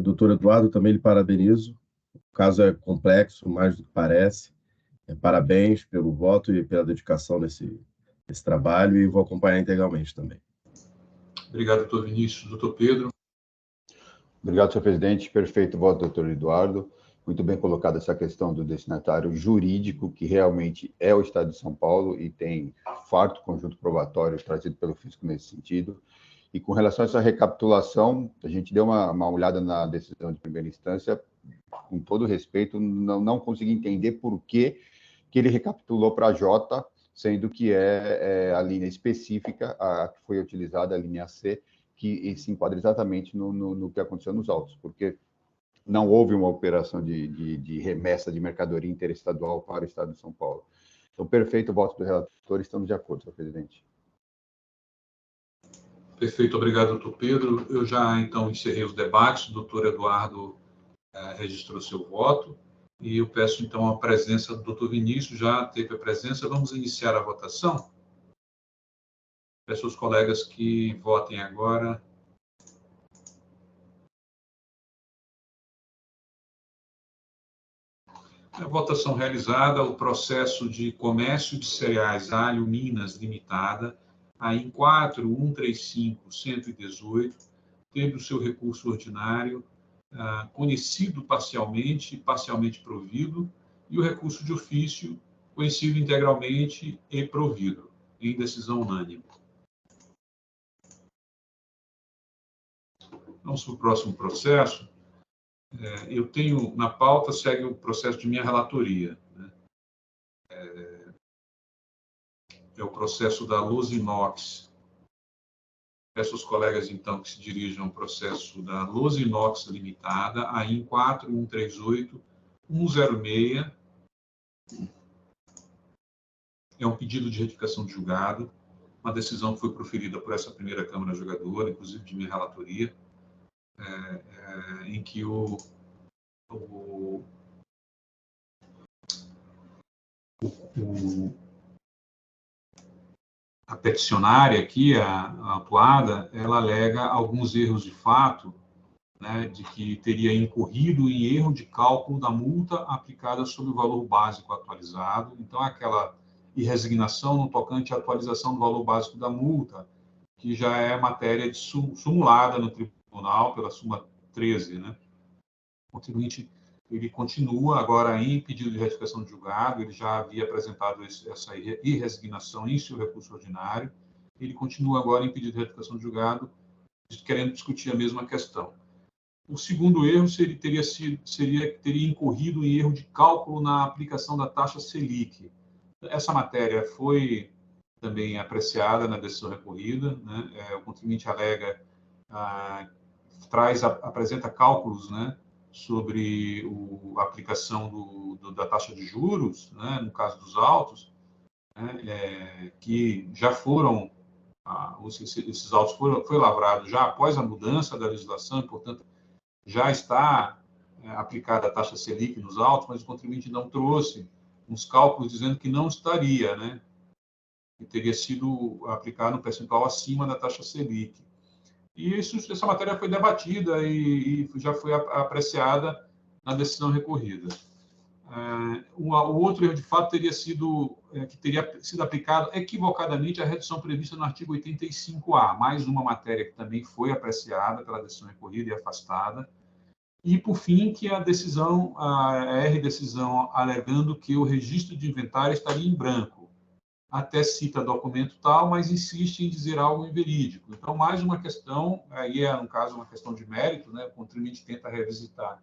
Doutor Eduardo, também lhe parabenizo. O caso é complexo, mais do que parece. Parabéns pelo voto e pela dedicação nesse trabalho, e vou acompanhar integralmente também. Obrigado, doutor Vinícius. Doutor Pedro. Obrigado, senhor presidente. Perfeito voto, doutor Eduardo. Muito bem colocada essa questão do destinatário jurídico, que realmente é o Estado de São Paulo e tem farto conjunto probatório trazido pelo fisco nesse sentido. E com relação a essa recapitulação, a gente deu uma olhada na decisão de primeira instância, com todo respeito, não consegui entender por que ele recapitulou para a J, sendo que é a linha específica, a que foi utilizada, a linha C, que se enquadra exatamente no que aconteceu nos autos, porque não houve uma operação de remessa de mercadoria interestadual para o Estado de São Paulo. Então, perfeito o voto do relator, estamos de acordo, senhor presidente. Perfeito, obrigado, doutor Pedro. Eu já, então, encerrei os debates. O doutor Eduardo registrou seu voto, e eu peço, então, a presença do doutor Vinícius. Já teve a presença. Vamos iniciar a votação. Peço aos colegas que votem agora. A votação realizada, o processo de comércio de cereais Alho Minas Limitada, AIM 4135118, teve o seu recurso ordinário conhecido parcialmente e parcialmente provido, e o recurso de ofício conhecido integralmente e provido, em decisão unânime. Vamos para o próximo processo. Eu tenho, na pauta, segue o processo de minha relatoria, né? é o processo da Luz-Inox. Peço aos colegas, então, que se dirijam ao processo da Luz-Inox Limitada, AIN 4138106. É um pedido de retificação de julgado, uma decisão que foi proferida por essa primeira Câmara Julgadora, inclusive de minha relatoria, em que a peticionária aqui, a autuada, ela alega alguns erros de fato, né, de que teria incorrido em erro de cálculo da multa aplicada sobre o valor básico atualizado. Então, aquela irresignação no tocante à atualização do valor básico da multa, que já é matéria de sumulada no tribunal pela súmula 13, né? O contribuinte, ele continua agora em pedido de retificação de julgado, ele já havia apresentado essa irresignação em seu recurso ordinário, ele continua agora em pedido de retificação de julgado, querendo discutir a mesma questão. O segundo erro teria incorrido em erro de cálculo na aplicação da taxa Selic. Essa matéria foi também apreciada na decisão recorrida, né? O contribuinte alega, apresenta cálculos, né, sobre a aplicação da taxa de juros, né, no caso dos autos, né, que já foram, esses autos foi lavrado já após a mudança da legislação, e, portanto, já está aplicada a taxa Selic nos autos, mas o contribuinte não trouxe uns cálculos dizendo que não estaria, né, que teria sido aplicado um percentual acima da taxa Selic. E essa matéria foi debatida e já foi apreciada na decisão recorrida. O outro erro de fato teria sido aplicado equivocadamente a redução prevista no artigo 85A, mais uma matéria que também foi apreciada pela decisão recorrida e afastada. E, por fim, que a R-decisão alegando que o registro de inventário estaria em branco. Até cita documento tal, mas insiste em dizer algo inverídico. Então, mais uma questão, aí no caso, uma questão de mérito, né? O contribuinte tenta revisitar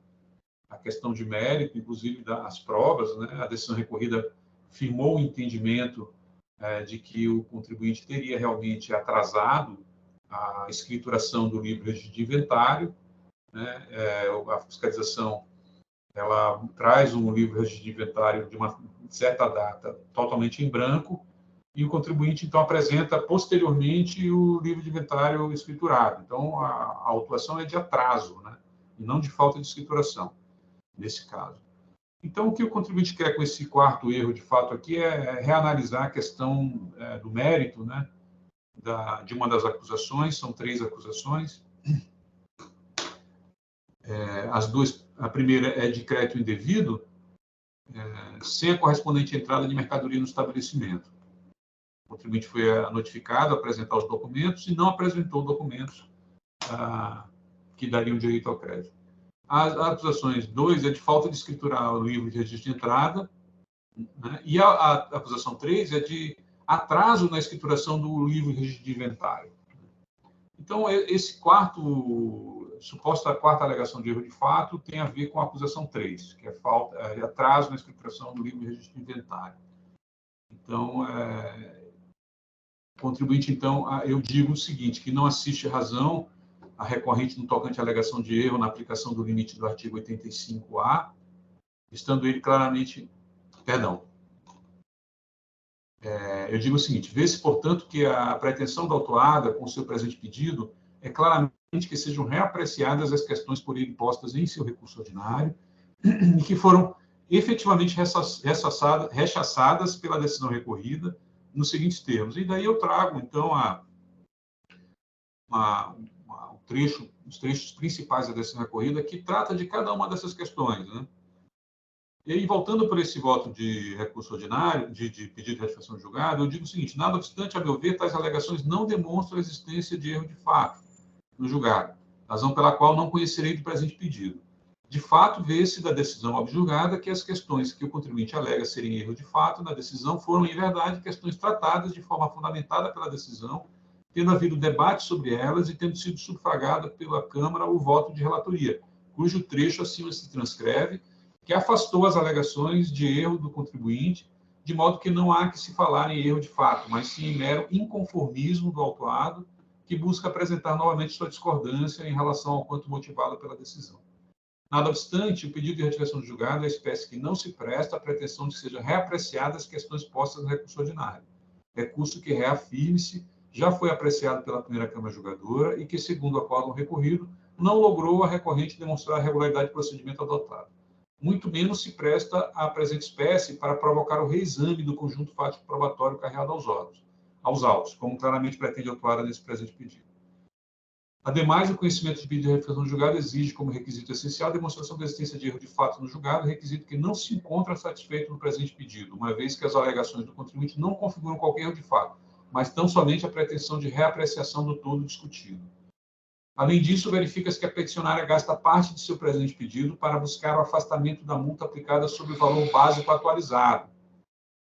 a questão de mérito, inclusive das provas, né? A decisão recorrida firmou o entendimento de que o contribuinte teria realmente atrasado a escrituração do livro registro de inventário, né? A fiscalização, ela traz um livro registro de inventário de uma certa data totalmente em branco, e o contribuinte, então, apresenta posteriormente o livro de inventário escriturado. Então, a autuação é de atraso, né? E não de falta de escrituração, nesse caso. Então, o que o contribuinte quer com esse quarto erro, de fato, aqui é reanalisar a questão do mérito, né, de uma das acusações, são 3 acusações. As duas, a primeira é de crédito indevido, sem a correspondente entrada de mercadoria no estabelecimento. O contribuinte foi notificado a apresentar os documentos e não apresentou documentos que dariam direito ao crédito. As acusações 2 é de falta de escriturar o livro de registro de entrada, né? E a acusação 3 é de atraso na escrituração do livro de registro de inventário. Então, esse suposta quarta alegação de erro de fato tem a ver com a acusação 3, que é atraso na escrituração do livro de registro de inventário. Então, o contribuinte, então, eu digo o seguinte, que não assiste razão a recorrente no tocante à alegação de erro na aplicação do limite do artigo 85A, estando ele claramente... Perdão. Eu digo o seguinte, vê-se, portanto, que a pretensão da autuada com o seu presente pedido é claramente que sejam reapreciadas as questões por ele postas em seu recurso ordinário e que foram efetivamente rechaçadas pela decisão recorrida nos seguintes termos. E daí eu trago, então, os trechos principais da decisão recorrida que trata de cada uma dessas questões, né? E aí, voltando para esse voto de recurso ordinário, de pedido de retificação de julgado, eu digo o seguinte, nada obstante, a meu ver, tais alegações não demonstram a existência de erro de fato no julgado, razão pela qual não conhecerei do presente pedido. De fato, vê-se da decisão objulgada que as questões que o contribuinte alega serem erro de fato na decisão foram, em verdade, questões tratadas de forma fundamentada pela decisão, tendo havido debate sobre elas e tendo sido sufragada pela Câmara o voto de relatoria, cujo trecho acima se transcreve, que afastou as alegações de erro do contribuinte de modo que não há que se falar em erro de fato, mas sim em mero inconformismo do autuado, que busca apresentar novamente sua discordância em relação ao quanto motivado pela decisão. Nada obstante, o pedido de retificação de julgado é a espécie que não se presta à pretensão de que sejam reapreciadas as questões postas no recurso ordinário. Recurso que, reafirme-se, já foi apreciado pela primeira Câmara Julgadora e que, segundo o acórdão recorrido, não logrou a recorrente demonstrar a regularidade do procedimento adotado. Muito menos se presta à presente espécie para provocar o reexame do conjunto fático probatório carregado aos autos, como claramente pretende a autuada nesse presente pedido. Ademais, o conhecimento de pedido de retificação de julgado exige como requisito essencial a demonstração da existência de erro de fato no julgado, requisito que não se encontra satisfeito no presente pedido, uma vez que as alegações do contribuinte não configuram qualquer erro de fato, mas tão somente a pretensão de reapreciação do todo discutido. Além disso, verifica-se que a peticionária gasta parte de seu presente pedido para buscar o afastamento da multa aplicada sobre o valor básico atualizado,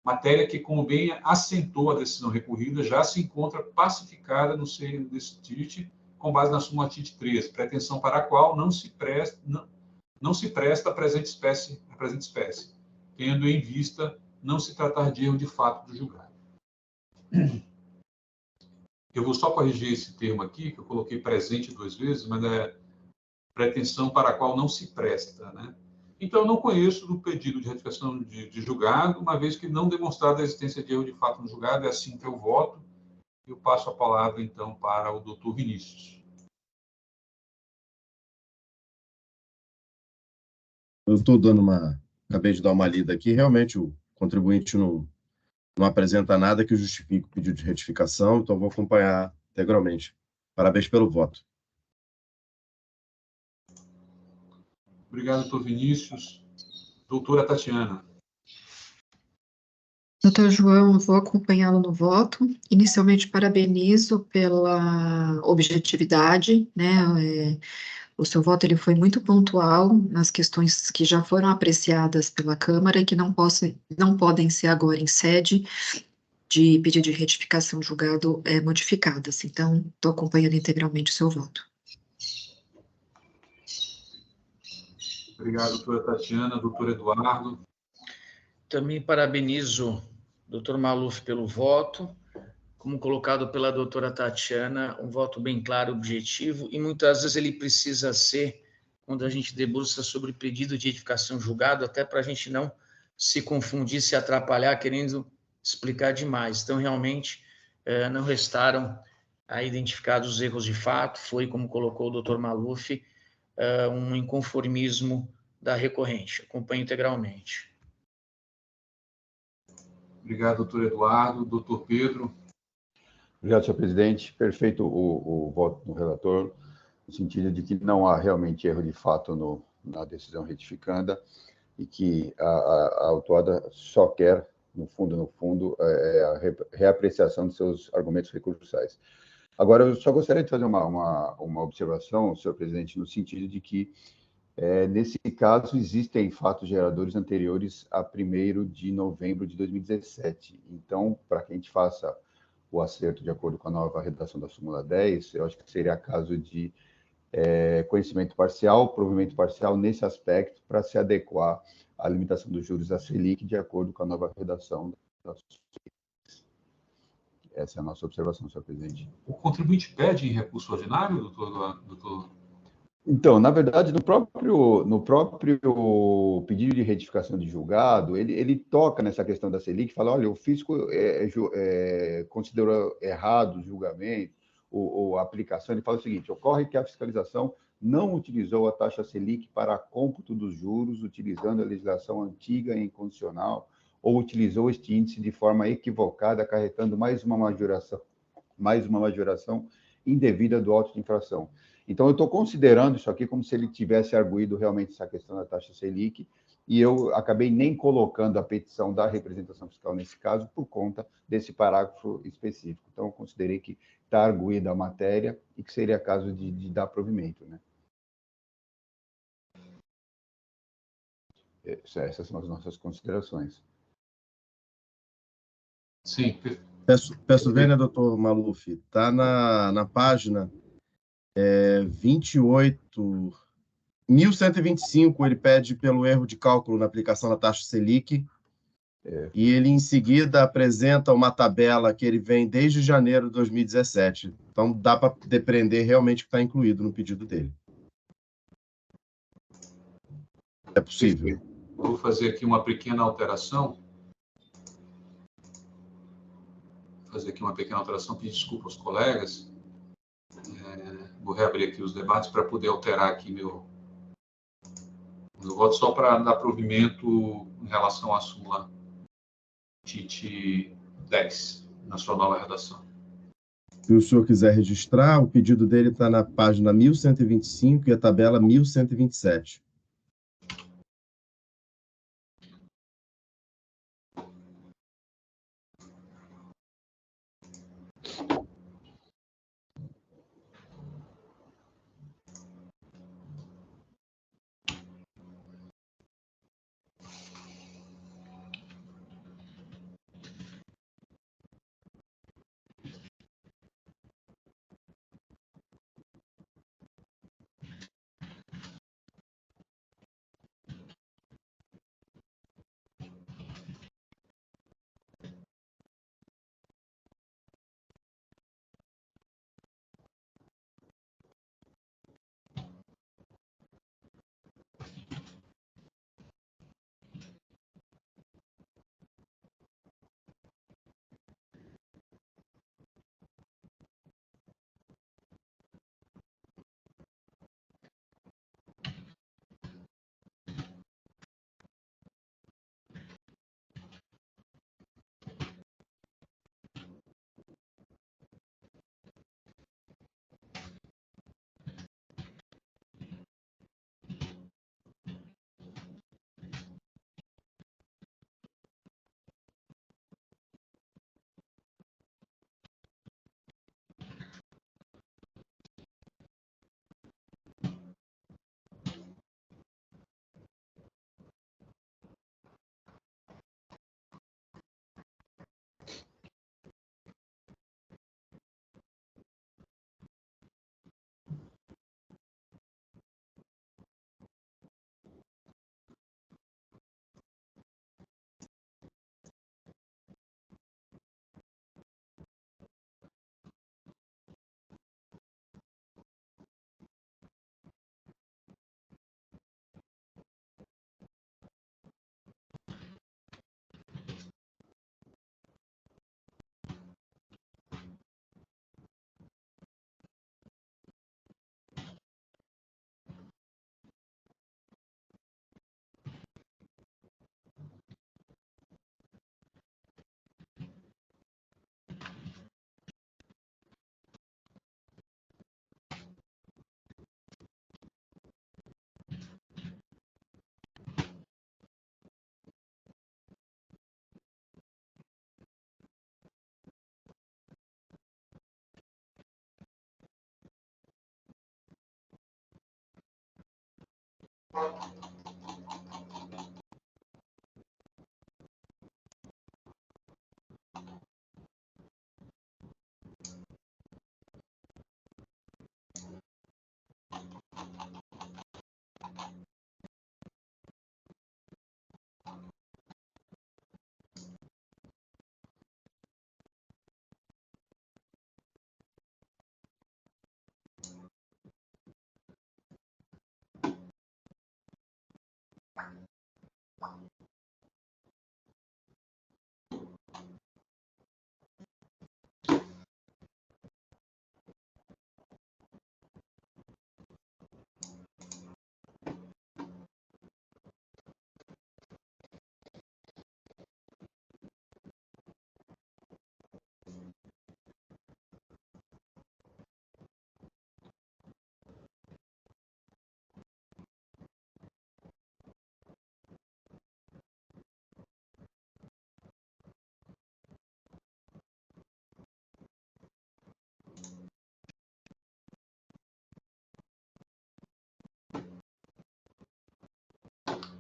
matéria que, como bem assentou a decisão recorrida, já se encontra pacificada no seio desse TIT, com base na súmula TIT 13, pretensão para a qual não se presta a presente espécie, tendo em vista não se tratar de erro de fato do julgado. Eu vou só corrigir esse termo aqui, que eu coloquei presente 2 vezes, mas é pretensão para a qual não se presta, né? Então, eu não conheço do pedido de retificação de julgado, uma vez que não demonstrada a existência de erro de fato no julgado, é assim que eu voto. Eu passo a palavra, então, para o doutor Vinícius. Eu estou acabei de dar uma lida aqui, realmente o contribuinte não apresenta nada que justifique o pedido de retificação, então vou acompanhar integralmente. Parabéns pelo voto. Obrigado, doutor Vinícius. Doutora Tatiana. Doutor João, vou acompanhá-lo no voto. Inicialmente, parabenizo pela objetividade, né? O seu voto ele foi muito pontual nas questões que já foram apreciadas pela Câmara e que não podem ser agora em sede de pedido de retificação julgado modificadas. Então, estou acompanhando integralmente o seu voto. Obrigado, doutora Tatiana. Doutor Eduardo. Também parabenizo o doutor Maluf pelo voto, como colocado pela doutora Tatiana, um voto bem claro, objetivo, e muitas vezes ele precisa ser, quando a gente debruça sobre pedido de retificação julgado, até para a gente não se confundir, se atrapalhar, querendo explicar demais. Então, realmente, não restaram identificados os erros de fato, foi, como colocou o doutor Maluf, um inconformismo da recorrente. Acompanho integralmente. Obrigado, doutor Eduardo. Doutor Pedro. Obrigado, senhor presidente. Perfeito o voto do relator, no sentido de que não há realmente erro de fato na decisão retificanda e que a autuada só quer, no fundo, a reapreciação de seus argumentos recursais. Agora, eu só gostaria de fazer uma observação, senhor presidente, no sentido de que, nesse caso, existem fatos geradores anteriores a 1º de novembro de 2017. Então, para que a gente faça o acerto de acordo com a nova redação da súmula 10, eu acho que seria caso de conhecimento parcial, provimento parcial nesse aspecto, para se adequar à limitação dos juros da Selic de acordo com a nova redação da súmula. Essa é a nossa observação, senhor presidente. O contribuinte pede em recurso ordinário, doutor? Então, na verdade, no próprio pedido de retificação de julgado, ele toca nessa questão da Selic, fala, olha, o fisco considerou errado o julgamento, ou a aplicação, ele fala o seguinte, ocorre que a fiscalização não utilizou a taxa Selic para cômputo dos juros, utilizando a legislação antiga e incondicional, ou utilizou este índice de forma equivocada, acarretando mais uma majoração indevida do auto de infração. Então, eu estou considerando isso aqui como se ele tivesse arguído realmente essa questão da taxa Selic, e eu acabei nem colocando a petição da representação fiscal nesse caso por conta desse parágrafo específico. Então, eu considerei que está arguída a matéria e que seria caso de dar provimento, né? Essas são as nossas considerações. Sim. Peço ver, né, doutor Maluf? Está na página 1125, ele pede pelo erro de cálculo na aplicação da taxa Selic. E ele, em seguida, apresenta uma tabela que ele vem desde janeiro de 2017. Então, dá para depreender realmente que está incluído no pedido dele. É possível. Vou fazer aqui uma pequena alteração. Pedir desculpa aos colegas. Vou reabrir aqui os debates para poder alterar aqui meu voto, só para dar provimento em relação à súmula TIT 10, na sua nova redação. Se o senhor quiser registrar, o pedido dele está na página 1125 e a tabela 1127.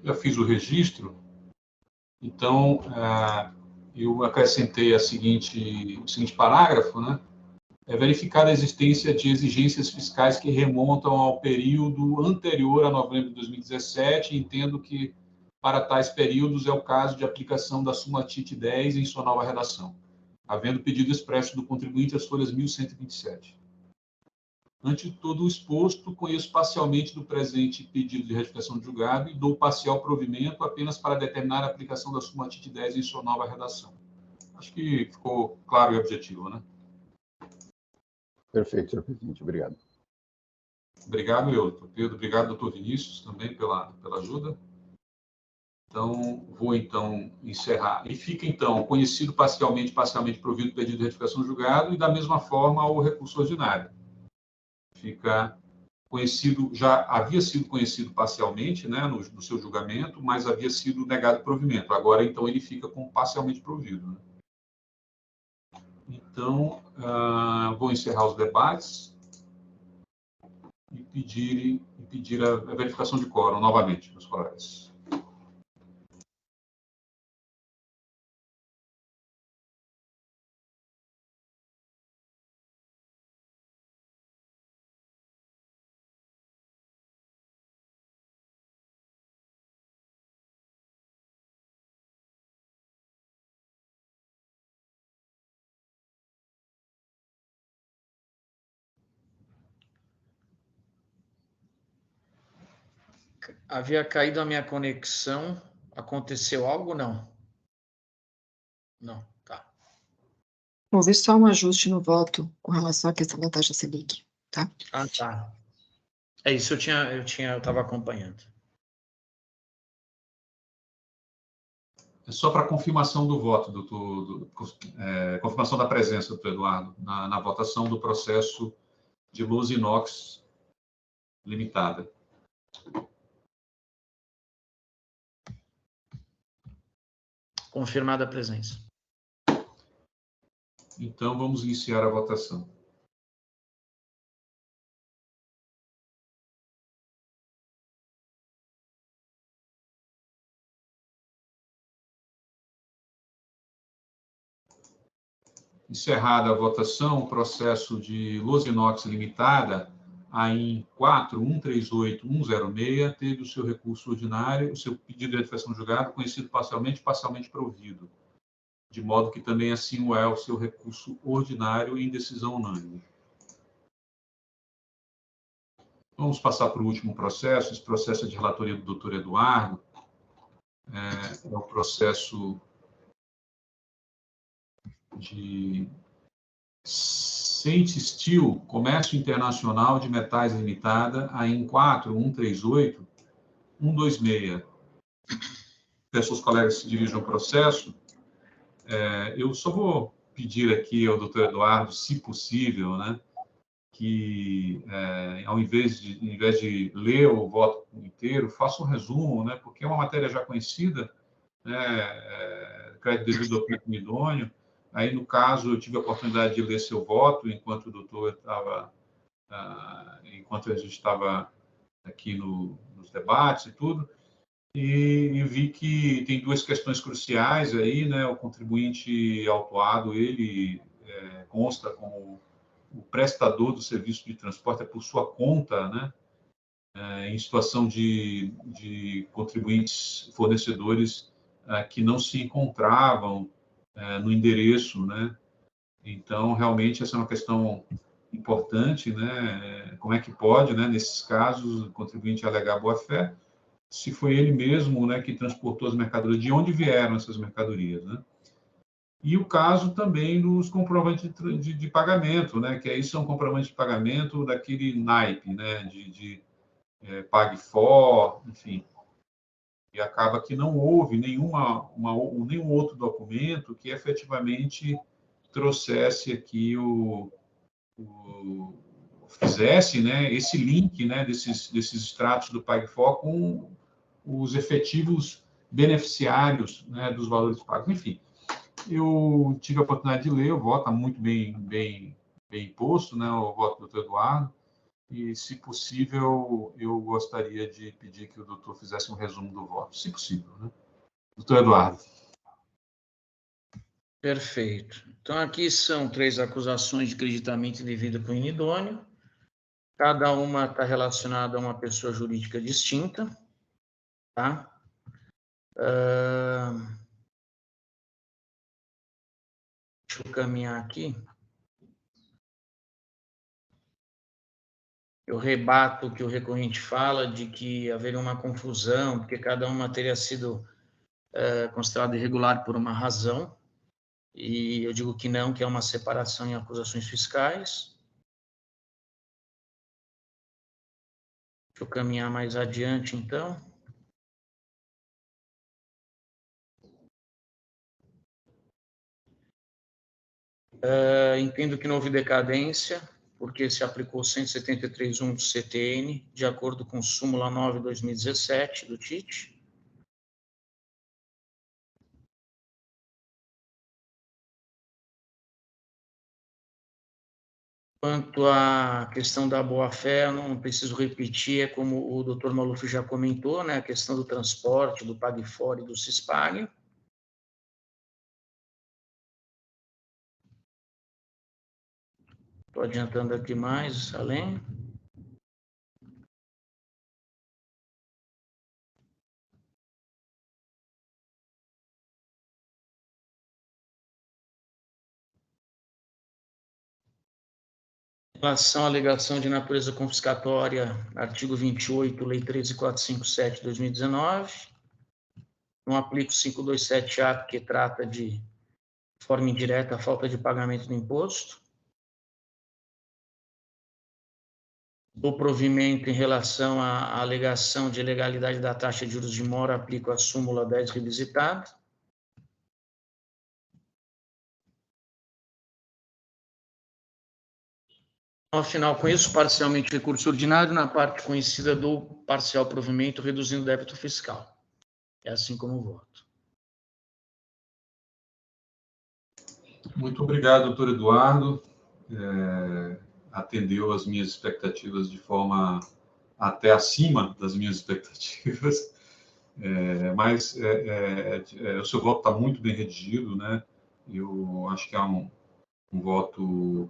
Já fiz o registro, então eu acrescentei o seguinte parágrafo, né? É verificada a existência de exigências fiscais que remontam ao período anterior a novembro de 2017, entendo que para tais períodos é o caso de aplicação da súmula TIT 10 em sua nova redação, havendo pedido expresso do contribuinte as folhas 1127. Ante todo o exposto, conheço parcialmente do presente pedido de retificação de julgado e dou parcial provimento apenas para determinar a aplicação da súmula TIT 10 em sua nova redação. Acho que ficou claro e objetivo, né? Perfeito, senhor presidente. Obrigado. Obrigado, doutor Pedro. Obrigado, doutor Vinícius, também pela ajuda. Então, vou, encerrar. E fica, conhecido parcialmente provido o pedido de retificação do julgado e, da mesma forma, o recurso ordinário. Fica conhecido, já havia sido conhecido parcialmente, né, no seu julgamento, mas havia sido negado provimento. Agora, então, ele fica com parcialmente provido, né? Então, vou encerrar os debates e pedir a verificação de quórum novamente, meus colegas. Havia caído a minha conexão. Aconteceu algo? Não. Não, tá. Houve só um ajuste no voto com relação à questão da taxa Selic, tá? Ah, tá. É isso, eu estava acompanhando. É só para confirmação do voto, confirmação da presença, doutor Eduardo, na votação do processo de Luz Inox Limitada. Confirmada a presença. Então, vamos iniciar a votação. Encerrada a votação, o processo de Luz Inox Limitada, AIN 4138106, teve o seu recurso ordinário, o seu pedido de retificação de julgado, conhecido parcialmente provido, de modo que também assim o é o seu recurso ordinário em decisão unânime. Vamos passar para o último processo. Esse processo é de relatoria do doutor Eduardo. É o processo de Saint Steel, Comércio Internacional de Metais Limitada, AIN 4138126. Peço aos colegas que se dirijam ao processo. Eu só vou pedir aqui ao doutor Eduardo, se possível, né, que, ao invés de ler o voto inteiro, faça um resumo, né, porque é uma matéria já conhecida, né, crédito devido ao público idôneo. Aí, no caso, eu tive a oportunidade de ler seu voto enquanto o doutor estava, enquanto a gente estava aqui nos debates e tudo, e vi que tem duas questões cruciais aí, né? O contribuinte autuado, ele consta como o prestador do serviço de transporte por sua conta, né? Em situação de contribuintes fornecedores que não se encontravam no endereço, né? Então, realmente, essa é uma questão importante, né? Como é que pode, né, nesses casos, o contribuinte alegar boa-fé, se foi ele mesmo, né, que transportou as mercadorias, de onde vieram essas mercadorias, né? E o caso também dos comprovantes de pagamento, né, que aí são comprovantes de pagamento daquele naipe, né, de Pag4, enfim. E acaba que não houve nenhum outro documento que efetivamente trouxesse aqui fizesse, né, esse link, né, desses extratos do Pag4 com os efetivos beneficiários, né, dos valores pagos. Enfim, eu tive a oportunidade de ler o voto, está muito bem posto, né, o voto do doutor Eduardo, e, se possível, eu gostaria de pedir que o doutor fizesse um resumo do voto, se possível, né? Doutor Eduardo. Perfeito. Então, aqui são 3 acusações de creditamento indevido com inidôneo. Cada uma está relacionada a uma pessoa jurídica distinta, tá? Deixa eu caminhar aqui. Eu rebato o que o recorrente fala de que haveria uma confusão, porque cada uma teria sido considerada irregular por uma razão, e eu digo que não, que é uma separação em acusações fiscais. Deixa eu caminhar mais adiante, então. Entendo que não houve decadência, porque se aplicou 173.1 do CTN, de acordo com súmula 9/2017 do TIT. Quanto à questão da boa-fé, não preciso repetir, é como o Dr. Maluf já comentou, né, a questão do transporte, do Pague-Fora e do Cispag. Estou adiantando aqui mais, além. Em relação à alegação de natureza confiscatória, artigo 28, Lei 13.457, 2019, não aplico 527-A, porque trata de forma indireta a falta de pagamento do imposto. Do provimento em relação à alegação de ilegalidade da taxa de juros de mora, aplico a súmula 10 revisitada. Ao final, conheço parcialmente o recurso ordinário na parte conhecida do parcial provimento, reduzindo o débito fiscal. É assim como voto. Muito obrigado, doutor Eduardo. Atendeu as minhas expectativas de forma até acima das minhas expectativas, mas o seu voto está muito bem redigido, né? Eu acho que é um voto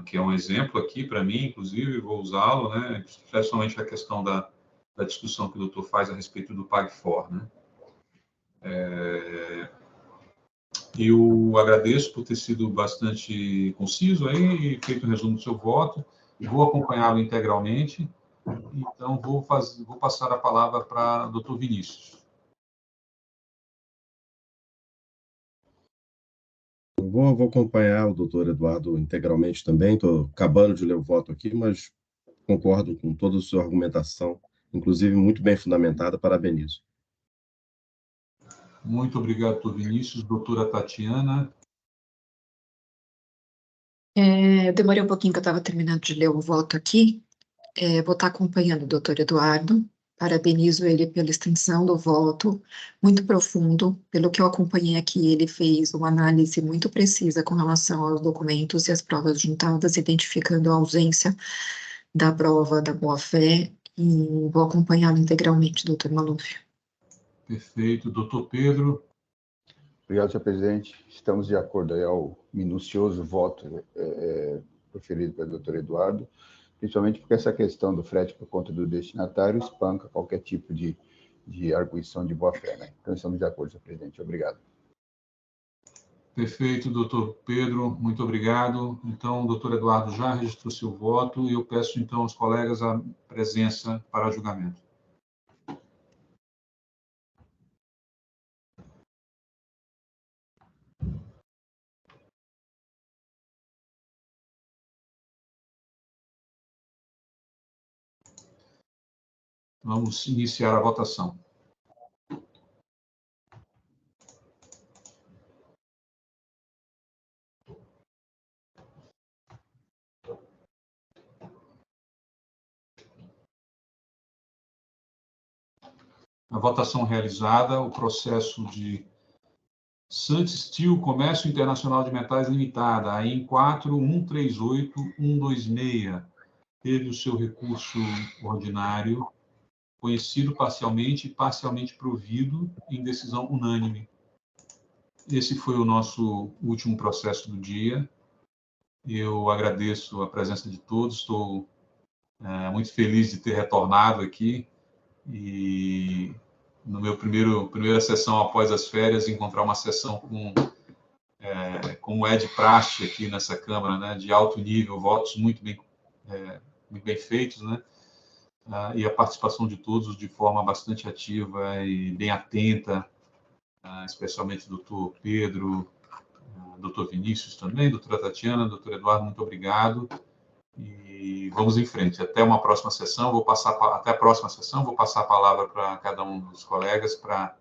que é um exemplo aqui para mim, inclusive, vou usá-lo, né? Especialmente a questão da discussão que o doutor faz a respeito do Pague-Fora, né? Eu agradeço por ter sido bastante conciso aí e feito um resumo do seu voto. Vou acompanhá-lo integralmente. Então, vou passar a palavra para o doutor Vinícius. Vou acompanhar o doutor Eduardo integralmente também. Estou acabando de ler o voto aqui, mas concordo com toda a sua argumentação, inclusive muito bem fundamentada. Parabenizo. Muito obrigado, doutor Vinícius. Doutora Tatiana. Eu demorei um pouquinho que eu estava terminando de ler o voto aqui. Vou estar acompanhando o doutor Eduardo. Parabenizo ele pela extensão do voto, muito profundo. Pelo que eu acompanhei aqui, ele fez uma análise muito precisa com relação aos documentos e as provas juntadas, identificando a ausência da prova da boa-fé, e vou acompanhá-lo integralmente, doutor Maluf. Perfeito. Doutor Pedro. Obrigado, senhor presidente. Estamos de acordo aí ao minucioso voto proferido pelo doutor Eduardo, principalmente porque essa questão do frete por conta do destinatário espanca qualquer tipo de arguição de boa-fé, né? Então, estamos de acordo, senhor presidente. Obrigado. Perfeito, doutor Pedro, muito obrigado. Então, o doutor Eduardo já registrou seu voto e eu peço, então, aos colegas a presença para julgamento. Vamos iniciar a votação. A votação realizada, o processo de Sant Steel Comércio Internacional de Metais Limitada, a EM 4138126, teve o seu recurso ordinário conhecido parcialmente e parcialmente provido em decisão unânime. Esse foi o nosso último processo do dia. Eu agradeço a presença de todos, estou muito feliz de ter retornado aqui e no meu primeira sessão após as férias, encontrar uma sessão como é de praxe aqui nessa Câmara, né, de alto nível, votos muito bem feitos, né, e a participação de todos de forma bastante ativa e bem atenta, especialmente do doutor Pedro, doutor Vinícius também, doutora Tatiana, doutor Eduardo, muito obrigado. E vamos em frente. Até a próxima sessão, vou passar a palavra para cada um dos colegas para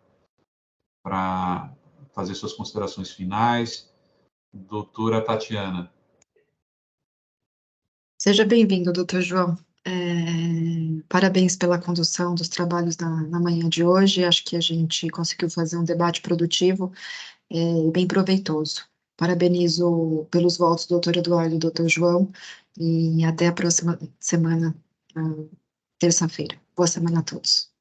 fazer suas considerações finais. Doutora Tatiana. Seja bem-vindo, doutor João. Parabéns pela condução dos trabalhos na manhã de hoje. Acho que a gente conseguiu fazer um debate produtivo e bem proveitoso. Parabenizo pelos votos, doutor Eduardo e doutor João, e até a próxima semana, terça-feira. Boa semana a todos.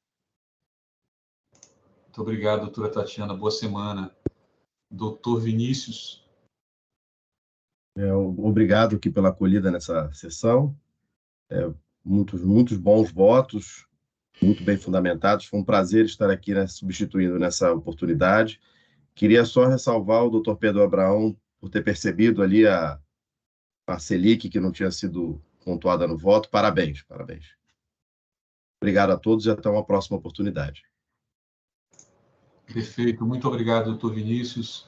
Muito obrigado, doutora Tatiana. Boa semana. Doutor Vinícius. Obrigado aqui pela acolhida nessa sessão. Muitos bons votos, muito bem fundamentados. Foi um prazer estar aqui, né, substituindo nessa oportunidade. Queria só ressalvar o doutor Pedro Abraão por ter percebido ali a Selic, que não tinha sido pontuada no voto. Parabéns, parabéns. Obrigado a todos e até uma próxima oportunidade. Perfeito. Muito obrigado, doutor Vinícius.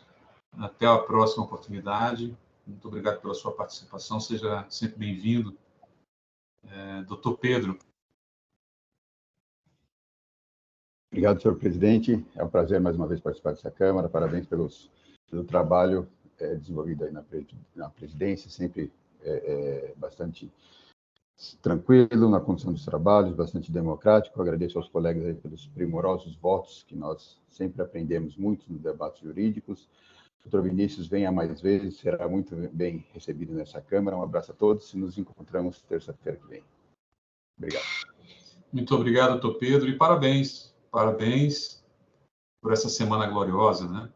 Até a próxima oportunidade. Muito obrigado pela sua participação. Seja sempre bem-vindo. Doutor Pedro. Obrigado, senhor presidente. É um prazer, mais uma vez, participar dessa Câmara. Parabéns pelo trabalho desenvolvido aí na presidência, sempre bastante tranquilo na condução dos trabalhos, bastante democrático. Agradeço aos colegas aí pelos primorosos votos, que nós sempre aprendemos muito nos debates jurídicos. Doutor Vinícius, venha mais vezes, será muito bem recebido nessa Câmara. Um abraço a todos e nos encontramos terça-feira que vem. Obrigado. Muito obrigado, doutor Pedro, e parabéns por essa semana gloriosa, né?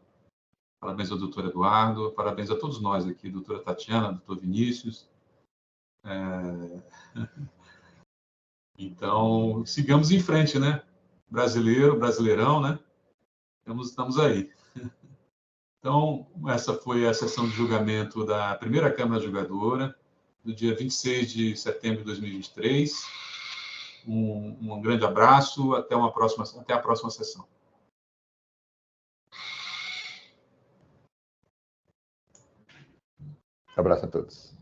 Parabéns ao doutor Eduardo, parabéns a todos nós aqui, doutora Tatiana, doutor Vinícius. Então, sigamos em frente, né? Brasileirão, né? Estamos aí. Então, essa foi a sessão de julgamento da primeira Câmara Julgadora, do dia 26 de setembro de 2023. Um grande abraço, até a próxima sessão. Abraço a todos.